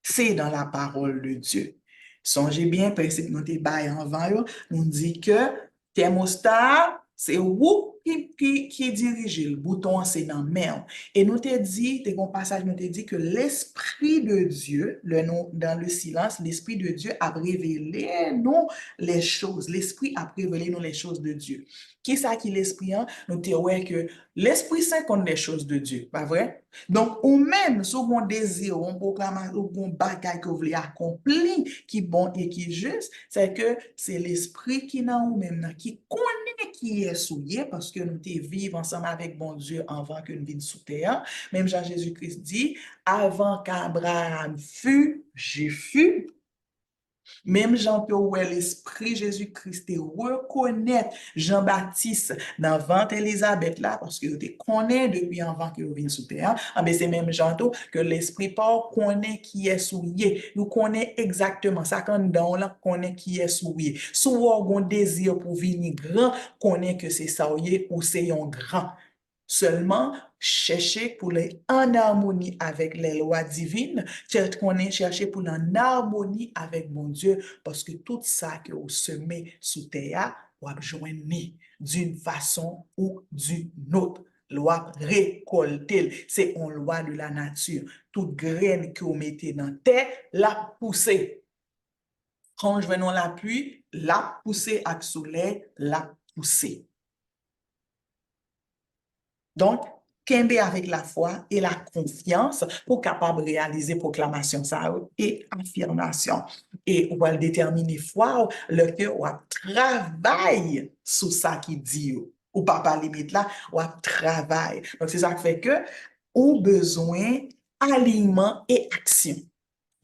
c'est dans la parole de Dieu. Songez bien, principe nous te bail avant, nous dit que thermostat, c'est vous qui dirige le bouton, c'est dans main. Et nous te dit, un passage nous te dit que l'Esprit de Dieu, dans le silence, l'Esprit de Dieu a révélé nous les choses. L'Esprit a révélé nous les choses de Dieu. Qui ça qui l'Esprit? Nous te ouais que l'Esprit Saint connaît les choses de Dieu, pas vrai? Donc, ou même, si vous désir, on proclame, ou un bagage que vous voulez accomplir, qui est bon et qui est juste, c'est que c'est l'esprit qui n'a ou même, qui connaît qui est souillé, parce que nous vivons ensemble avec bon Dieu avant que nous venions sous terre. Même Jean-Jésus-Christ dit, avant qu'Abraham fût, j'ai fus. Même Jean peut ouais l'esprit Jésus-Christ reconnaître Jean-Baptiste dans ventre Élisabeth là parce que te connaît depuis avant que vous veniez sous terre. Mais c'est même Jean que l'esprit Paul connaît qui est souillé. Nous connaît exactement ça quand dans là connaît qui est souillé. Souvent on désir pour venir grand, connaît que c'est souillé ou c'est un grand. Seulement, chercher pour les en harmonie avec les lois divines, chercher pour en harmonie avec mon Dieu, parce que tout ça que vous semez sous terre, vous joindre d'une façon ou d'une autre. Loi récolter, c'est une loi de la nature. Toute graine que vous mettez dans terre, la poussez. Quand je venons la pluie, la poussez avec le soleil, la poussez. Donc, kembe avec la foi et la confiance pour capable réaliser proclamation ça et affirmation. Et on va déterminer foi, le cœur va travailler sur ça qui dit ou pas limite là, on va travailler. Donc, c'est ça qui fait que on besoin alignement et action.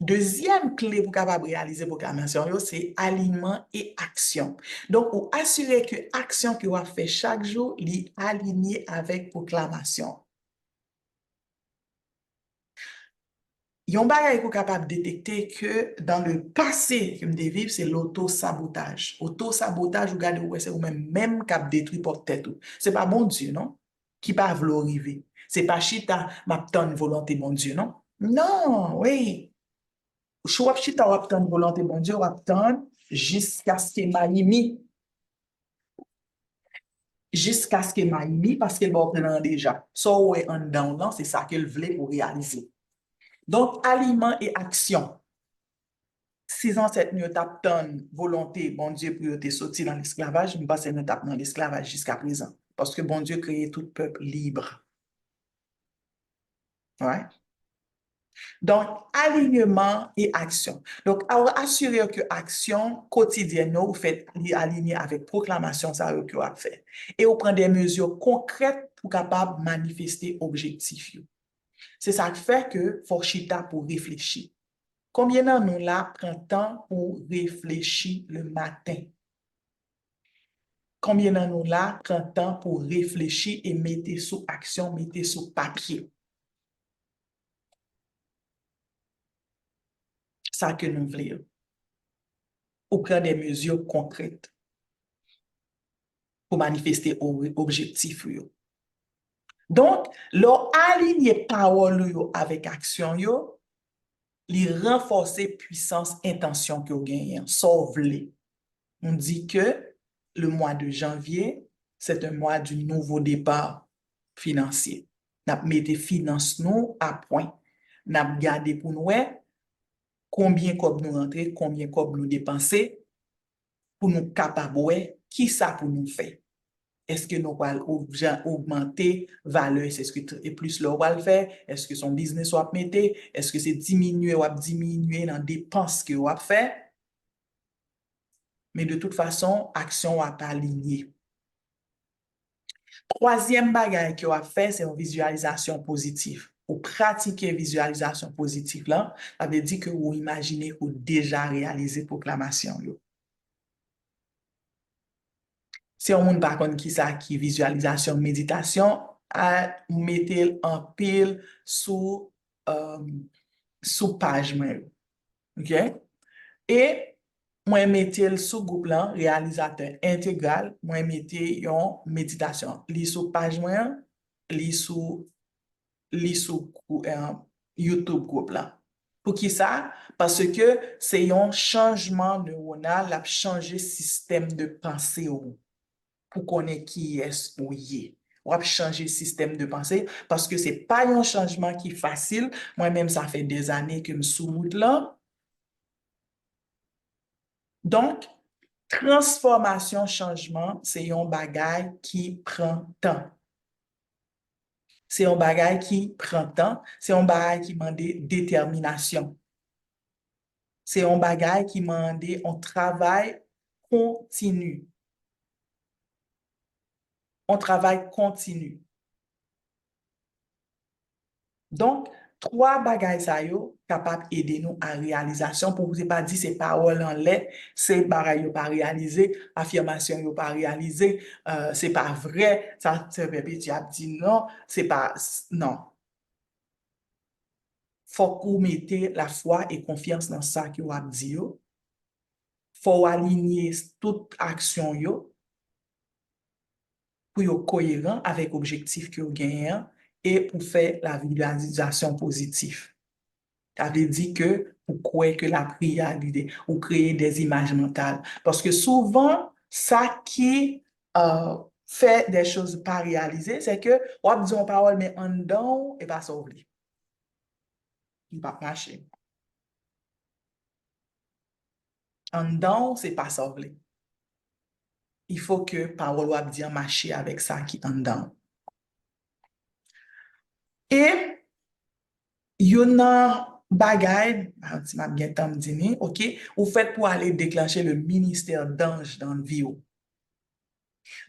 Deuxième clé pour capable réaliser proclamation, c'est alignement et action. Donc, pour assurer que l'action que vous faites chaque jour est alignée avec proclamation. yon bagay qu'on capable de détecter que dans le passé que me vivre, c'est l'auto-sabotage. Auto-sabotage, vous regardez, ouais, c'est vous-même qui détruit pour tête. C'est pas bon Dieu, non? Qui pas vouloir arriver. C'est pas chita, m'a une volonté bon Dieu, non? Non, oui. Chou chita ou une volonté bon Dieu, ou jusqu'à ce que Maïmi, jusqu'à ce que Maïmi, parce qu'elle va prendre déjà. So, ouais, en dedans, non, c'est ça qu'elle voulait pour réaliser. Donc, aliment et action. Si ancêtres nous tap ton volonté, bon Dieu, pour te sortir dans l'esclavage, nous passons nous tap dans l'esclavage jusqu'à présent. Parce que bon Dieu créé tout peuple libre. Ouais. Donc, alignement et action. Donc, assurer que action quotidienne, vous faites aligner avec proclamation, ça que vous fait. Et vous prenez des mesures concrètes pour capable manifester objectif. C'est ça qui fait que faut chita pour réfléchir. Combien de nous là prend temps pour réfléchir le matin? Combien de nous là prend temps pour réfléchir et mettre sous action, mettre sous papier? Ça que nous voulons. Ou prendre des mesures concrètes pour manifester objectif. Donc, leur aligner parole avec action, li renforcer puissance intention que vous gagnez, sauve-les. On dit que le mois de janvier, c'est un mois du nouveau départ financier. N'a mis finances nous à point. N'a gardé pour nous combien comme nous rentrer, combien comme nous dépenser pour nous capable qui ça pour nous faire. Est-ce que nous allons augmenter valeur, c'est ce que et plus le va le faire, est-ce que son business va mettre, est-ce que c'est diminuer ou diminuer dans dépenses que va faire? Mais de toute façon, action va pas aligner. Troisième bagage que va faire, c'est une visualisation positive. Pour pratiquer visualisation positive là, ça veut dire que vous imaginez ou déjà réalisé proclamation. Si on ne pas qui ça qui visualisation méditation, à mettre en pile sous page moi. OK? Et moi mettre sous groupe là réalisateur intégral, moi mettre une méditation. Li sous page moi, li sous YouTube groupe là. Pour qui ça? Parce que c'est un changement neuronal, la changer système de pensée pour connaître qui est ou y. On va changer le système de pensée parce que c'est pas un changement qui est facile. Moi-même, ça fait des années que je suis sous route là. Donc, transformation, changement, c'est un bagage qui prend temps. C'est un bagage qui prend temps. C'est un bagage qui demande détermination. C'est un bagage qui demande un travail continu. Un travail continu. Donc, trois bagages ça yo capable aider nous à réalisation pour vous pas dire c'est parole en l'air, c'est bagages yo pas réalisé, affirmation yo pas réalisé, c'est pas vrai, ça tu as dit non, c'est pas non. Faut que vous mettez la foi et confiance dans ça que vous avez dit yo. Faut aligner toute action yo pour être cohérent avec l'objectif que vous gagnez et pour faire la visualisation positive. Ça veut dire que vous croyez que la prière l'idée ou créer des images mentales. Parce que souvent, ça qui fait des choses pas réalisées, c'est que on dit une parole, mais en dedans, et pas sauvé. Il ne va pas marcher. En dedans, c'est pas sauvé. Il faut que parole ou dire marcher avec ça qui en dedans. Et il y a bagay, si m'a bien temps dîner, OK, ou faites pour aller déclencher le ministère d'ange dans le vie.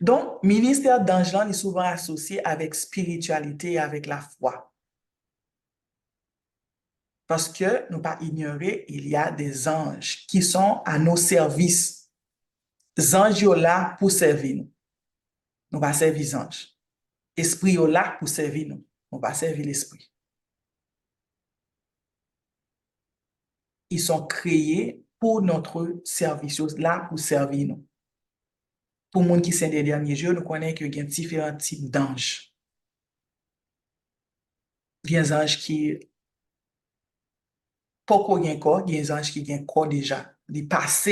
Donc, ministère d'ange là est souvent associé avec spiritualité et avec la foi. Parce que, nous pas ignorer, il y a des anges qui sont à nos services. Les anges sont là pour servir nous. Nous pas servir les anges. Esprit est là pour servir nous. Nous pas servir l'esprit. ils sont créés pour notre service, là pour servir nous. Pour les gens qui sont des derniers jours, nous connaissons qu'il y a différents types d'anges. Il y a des anges qui pas qu'on corps, il y a des anges qui ont un corps déjà. Ils passent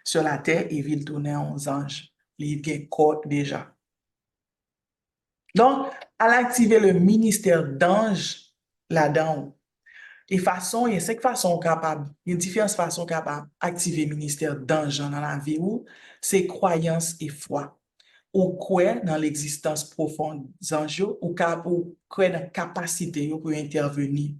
sur la terre et ils tournent aux anges. Ils ont un corps déjà. Donc, à l'activer le ministère d'ange là-dedans, il y a 5 façons capables, il y a différentes façons capables d'activer le ministère d'ange dans la vie où c'est croyance et foi. Ou croire dans l'existence profonde des anges, ou croire dans la capacité pour intervenir.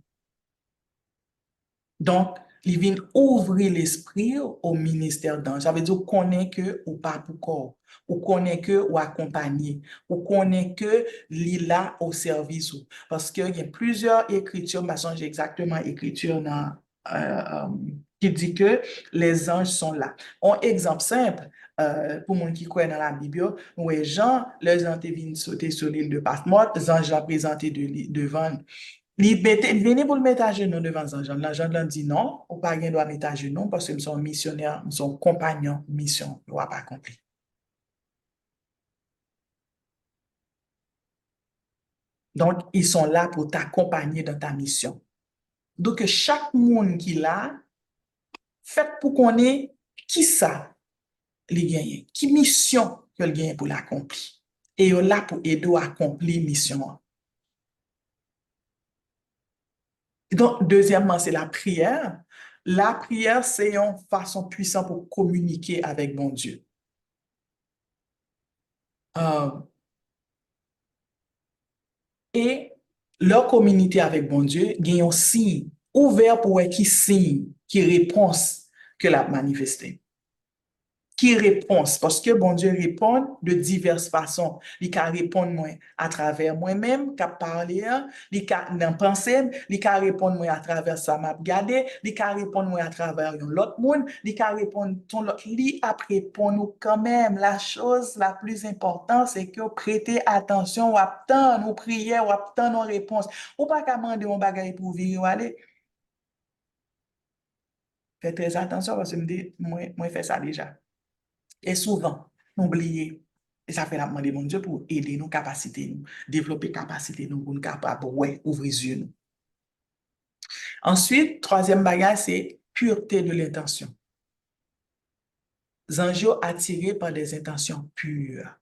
Donc, il vient ouvrir l'esprit au ministère d'ange. Ça veut dire qu'on connaît que ou pas pour corps, ou connaît que ou accompagné, ou connaît que là au service. Parce qu'il y a plusieurs écritures, mais j'ai exactement écriture dans, qui dit que les anges sont là. Un exemple simple, pour les gens qui croient dans la Bible, où Jean, les anges viennent sauter sur l'île de Patmos, les anges l'ont présenté devant. Venez pour le mettre à genoux devant Jean. Jean lui dit non, ou pas doit mettre à genoux parce que nous sommes missionnaires, nous sommes compagnons, mission, nous pas accompli. Donc, ils sont là pour t'accompagner dans ta mission. Donc, chaque monde qui est là, fait pour qu'on ait qui ça, les gagne, qui mission que le gagne pour l'accomplir. Et ils sont là pour aider à accomplir mission. Donc, deuxièmement, c'est la prière. La prière, c'est une façon puissante pour communiquer avec bon Dieu. Et leur communauté avec bon Dieu, gagne un signe ouvert pour qui signe, qui réponse que la manifesté. Qui réponse, parce que bon Dieu répond de diverses façons. Il peut répondre moi à travers moi-même, qui parler, il peut dans penser, il peut répondre moi à travers ça m'a regardé, il peut répondre moi à travers l'autre monde, il peut répondre ton l'autre, il a répondre quand même. La chose la plus importante, c'est que prêtez attention, ou attendre nos prières, ou attendre nos réponses. Ou pas qu'à demander un bagage pour vivre ou aller. Faites très attention parce que moi fais ça déjà. Et souvent, oublier. Et ça fait la demande de mon Dieu pour aider nos capacités, nous, développer capacité nous pour nous capables, ouais, ouvrir les yeux. Ensuite, troisième bagage, c'est pureté de l'intention. Zanjo attirés par des intentions pures.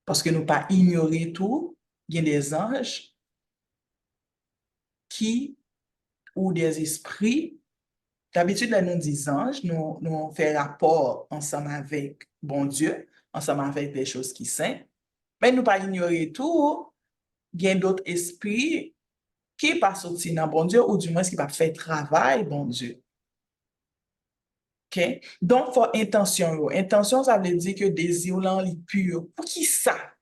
Parce que nous pas ignorer tout, il y a des anges qui, ou des esprits, d'habitude, là, nous disons anges, nous faisons rapport ensemble avec bon Dieu, ensemble avec des choses qui sont. Mais nous pas ignorer tout, il y a d'autres esprits qui pas sorti dans bon Dieu, ou du moins qui pas fait travail bon Dieu. OK? Donc, faut intention. Intention, ça veut dire que désir là, est pur. Pour qui ça?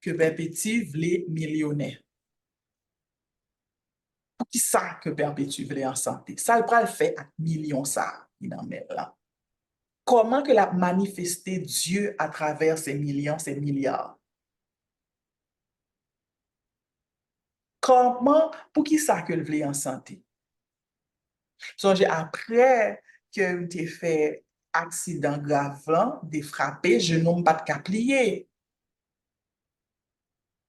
Que Père Petit voulait millionnaire. Pour qui ça que Père Petit voulait en santé? Ça, il va le faire à millions ça, il en met là. Comment que l'a manifesté Dieu à travers ces millions, ces milliards? Comment, pour qui ça que le voulait en santé? Songez après que tu fait accident grave là, de frapper, je n'ai pas de caplier.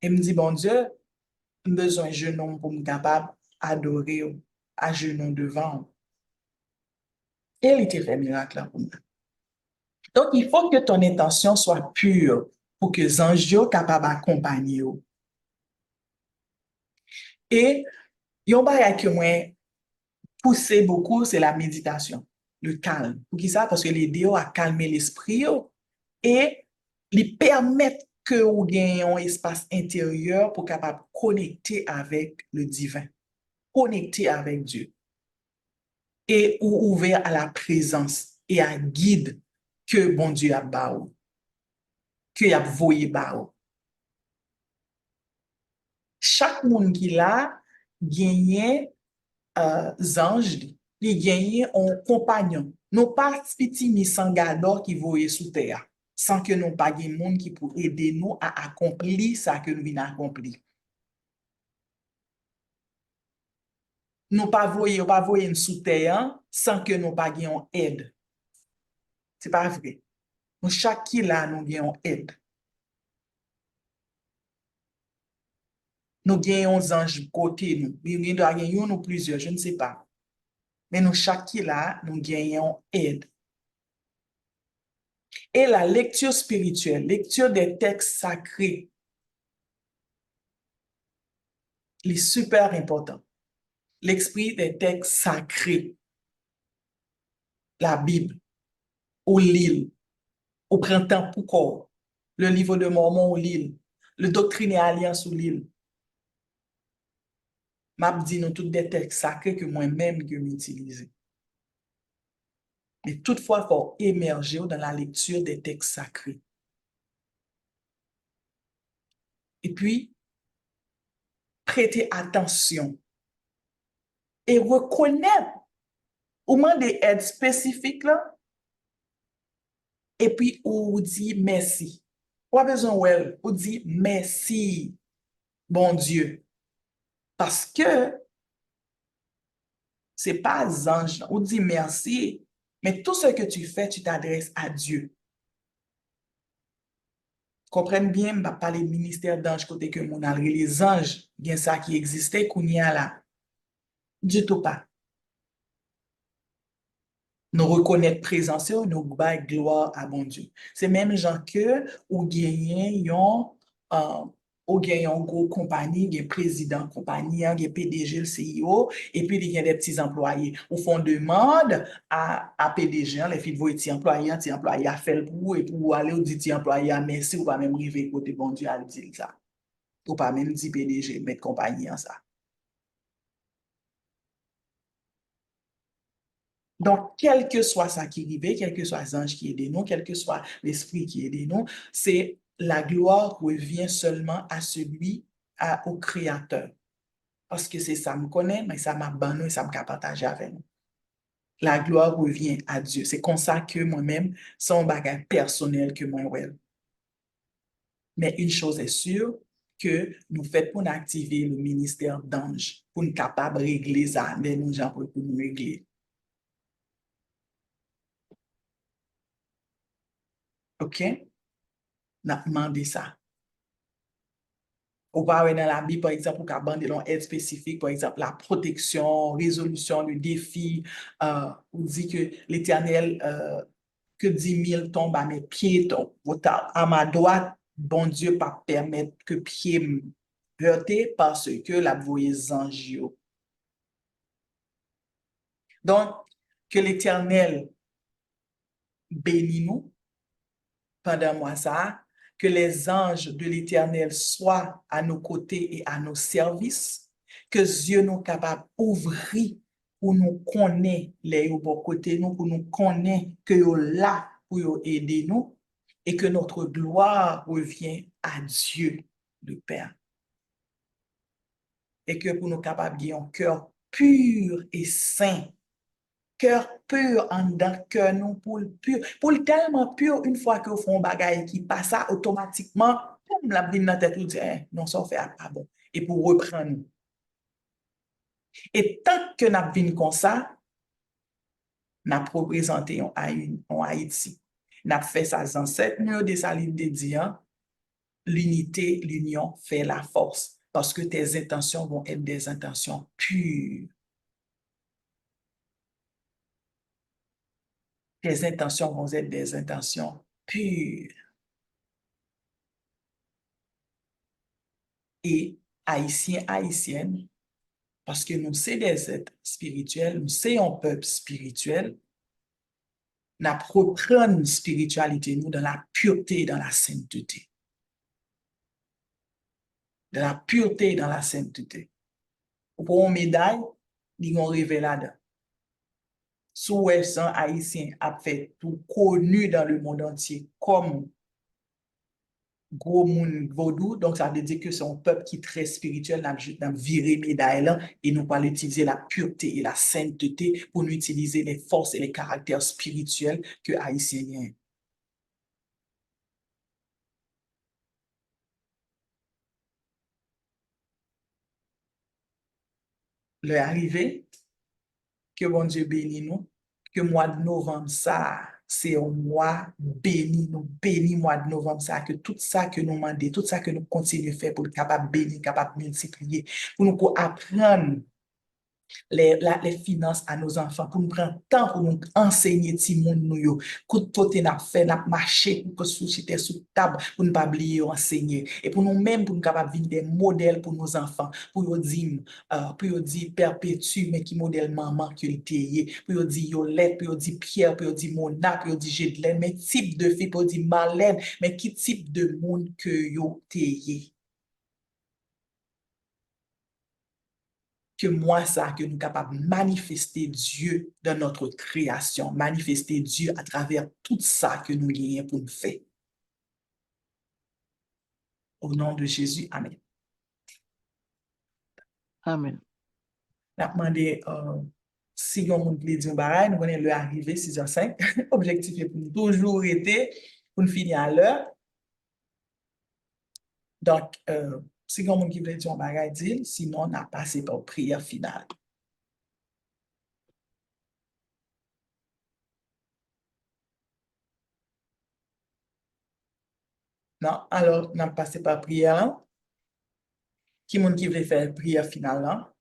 Et me dit, bon Dieu, besoin de genoux pour me capable adorer à genoux devant. Et il était fait miracle là pour moi. Donc, il faut que ton intention soit pure pour que les anges soient capables d'accompagner. Et, yon bagay que moi pousse beaucoup, c'est la méditation, le calme. Pour qui ça? Parce que l'aider à calmer l'esprit et lui permettre que vous ayez un espace intérieur pour capable connecter avec le divin, connecter avec Dieu et ou ouvert à la présence et à guide que bon Dieu a baou, que a voyé baou. Chaque monde qui l'a gagné anges, il gagne un compagnon. Nous pas petit ni sans gardeur qui voyait sous terre, sans que nous pas de monde qui pour aider nous à accomplir ça que nous venons accomplir. nous pas voyer une sous terre sans que nous pas gagnions aide. C'est pas vrai. Nous chaque qui là nous gagnons aide. Nous gagnons anges côté nous. Nous doit gagner un ou plusieurs, je ne sais pas. Mais nous chaque qui là nous gagnons aide. Et la lecture spirituelle, lecture des textes sacrés, est super important. L'esprit des textes sacrés, la Bible, ou l'île, au printemps pour corps, le livre de Mormon ou l'île, le Doctrine et Alliance ou l'île. M'a dit nous tous des textes sacrés que moi-même que m'utilise. Mais toutefois, il faut émerger dans la lecture des textes sacrés. Et puis, prêter attention et reconnaître au moins des aides spécifiques là, et puis on dit merci. Pas besoin well, on dit merci, bon Dieu. Parce que c'est pas ange, on dit merci, mais tout ce que tu fais, tu t'adresses à Dieu. Comprenne bien, je ne vais pas parler de ministère d'ange côté que mon alré les anges, bien ça qui existait, qu'on y a là. Du tout pas. Nous reconnaître présence, nous bailler gloire à bon Dieu. C'est même gens que ou gagné ou gagné une grosse compagnie, il y a président compagnie, il y a PDG, le CEO, et puis il y a des petits employés. Ou font demande à PDG, les filles voient petit employé a fait le pour et pour aller ou dit petit employé merci ou pas même arriver côté bon Dieu à le dire ça. Ou pas même dit PDG, mettre compagnie en ça. Donc, quel que soit ça qui arrive, quel que soit l'ange qui aide nous, quel que soit l'esprit qui aide nous, c'est la gloire revient seulement à celui, au Créateur. Parce que c'est ça me connaît, mais ça m'a banni et ça me partager avec nous. La gloire revient à Dieu. C'est comme ça que moi-même, c'est un bagage personnel que moi, ouais. Mais une chose est sûre, que nous faisons pour activer le ministère d'ange, pour nous capables de régler ça, mais nous, gens pour nous régler. OK? N'a demandé ça. Ou pas dans la Bible, par exemple, ou qu'à bande une aide spécifique, par exemple, la protection, résolution, le défi, ou dit que l'Éternel, que 10 000 tombent à mes pieds, à ma droite, bon Dieu, pas permettre que pied me heurte parce que la voyez ange. Donc, que l'Éternel bénisse nous pendant moi ça, que les anges de l'Éternel soient à nos côtés et à nos services, que Dieu nous capable d'ouvrir pour nous connaître les bons côtés nous, pour nous connaître que nous là pour aider nous, et que notre gloire revient à Dieu, le Père. Et que pour nous capables d'avoir un cœur pur et saint, cœur pur en dedans, cœur nous pour le pur. Pour le tellement pur, une fois que vous faites un bagage qui passe ça, automatiquement, boum, la brine dans la tête, vous dites, non, ça fait pas bon. Et pour reprendre. Et tant que nous avons comme ça, nous avons représenté en Haïti. Nous avons fait ça dans cette nuit de Saline de Dieu, l'unité, l'union fait la force. Parce que tes intentions vont être des intentions pures. Tes intentions vont être des intentions pures. Et haïtiens, haïtiennes, parce que nous sommes des êtres spirituels, nous sommes un peuple spirituel, nous reprenons une spiritualité nous dans la pureté et dans la sainteté. De la pureté et dans la sainteté. Pour une médaille, ils vont rêver là-dedans. Sous un haïtien a fait tout connu dans le monde entier comme gros moun vaudou, donc ça veut dire que c'est un peuple qui est très spirituel, n'a viré médaille là, et nous pas utiliser la pureté et la sainteté pour nous utiliser les forces et les caractères spirituels que haïtiens ont. le arrivé, que bon Dieu bénisse nous, que mois de novembre, ça, c'est un mois béni, nous bénis mois de novembre, ça, que tout ça que nous demandons, tout ça que nous continuons à faire pour être capable de bénir, capable de multiplier, pour nous apprendre les finances à nos enfants, pour nous prendre temps pour nous enseigner ti moun nou yo, côté n'a fait, n'a marché, pour que société sous table, pour ne pas oublier enseigner. Et pour nous-mêmes, pour nous capables vivre des modèles pour nos enfants, pour nous dire perpétue, mais qui modèle maman que le pour nous dire Yolette, pour nous dire Pierre, pour nous dire Mona, pour nous dire Jedelaine, mais type de fille, pour nous dire Marlène, mais qui type de monde que yo teye. Que moi, ça, que nous sommes capables de manifester Dieu dans notre création, manifester Dieu à travers tout ça que nous gagnons pour nous faire. Au nom de Jésus, Amen. Amen. Je demandé si on veut dire un bagage, nous venons le arriver 6h05. Objectif est pour nous toujours été pour nous finir à l'heure. Donc, si on veut dire un bagage, dit, sinon on a passé par prière finale. Non, alors, on a passé par prière. Qui est-ce qui veut faire prière finale là?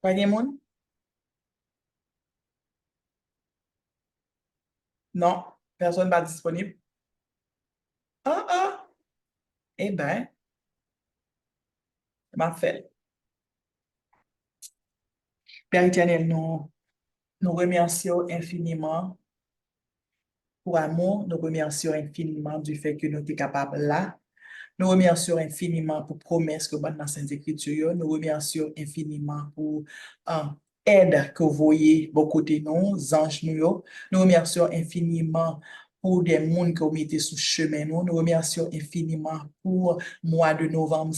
Pas de monde? Non, personne pas disponible. Ah, eh ben, m'a fait. Père éternel, nous remercions infiniment pour amour, nous remercions infiniment du fait que nous sommes capables là. Nous remercions infiniment pour promesses que vous avez dans Sainte Écriture. Nous remercions infiniment pour aide que vous voyez de côté nous, anges nous. Nous remercions infiniment pour des mondes que vous mettez sous chemin nous. Nous remercions infiniment pour le mois de novembre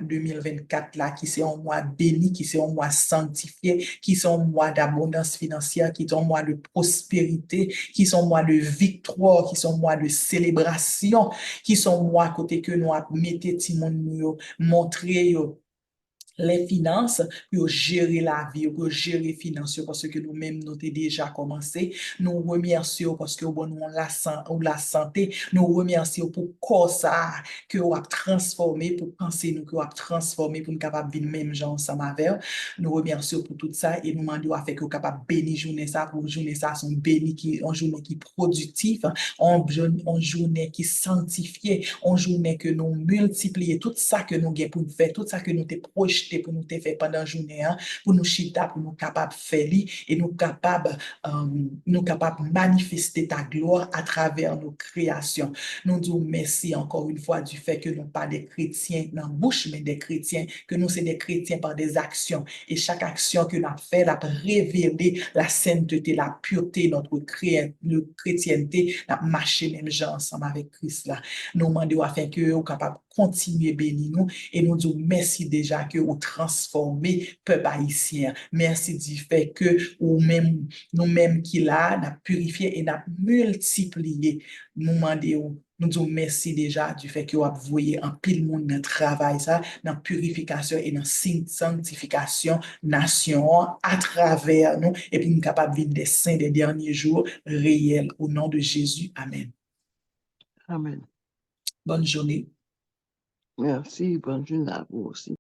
2024 là, qui c'est un mois béni, qui c'est un mois sanctifié, qui c'est un mois d'abondance financière, qui est un mois de prospérité, qui est un mois de victoire, qui est un mois de célébration, qui sont mois côté que nous mettez ti moun yo, montrer yo les finances, pour gérer la vie, pour gérer les finances, parce que nous-mêmes, nous avons déjà commencé. Nous remercions parce que nous avons la santé. Nous remercions pour corps ça que vous avez transformé, pour penser nous que vous avez transformé, pour nous capables de vivre même gens ensemble avec. Nous remercions pour tout ça et nous demandons à faire que vous capables de bénir journée ça, pour journée ça, sont bénis, une journée qui est productive, une journée qui est sanctifiée, une journée que nous multiplions tout ça que nous avons pour nous faire, tout ça que nous avons projeté pour nous faire pendant la journée, pour nous chita, pour nous capables de faire et nous capables de manifester ta gloire à travers nos créations. Nous disons merci encore une fois du fait que nous pas des chrétiens dans la bouche, mais des chrétiens, que nous sommes des chrétiens par des actions. Et chaque action que nous avons fait, a révélé la sainteté, la pureté, notre chrétienté, la marché même gens ensemble avec Christ là. Nous demandons afin que vous capables de continuer à bénir nous et nous disons merci déjà que vous transformez peuple haïtien. Merci du fait que nous-mêmes qui là, n'a purifié et n'a multiplié. Nous demandons, nous disons merci déjà du fait que vous voyez en pile monde dans le travail, ça, dans la purification et dans la sanctification nation à travers nous et puis nous sommes capables de vivre des saints des derniers jours réels au nom de Jésus. Amen. Amen. Bonne journée. Merci, bonne journée à vous aussi.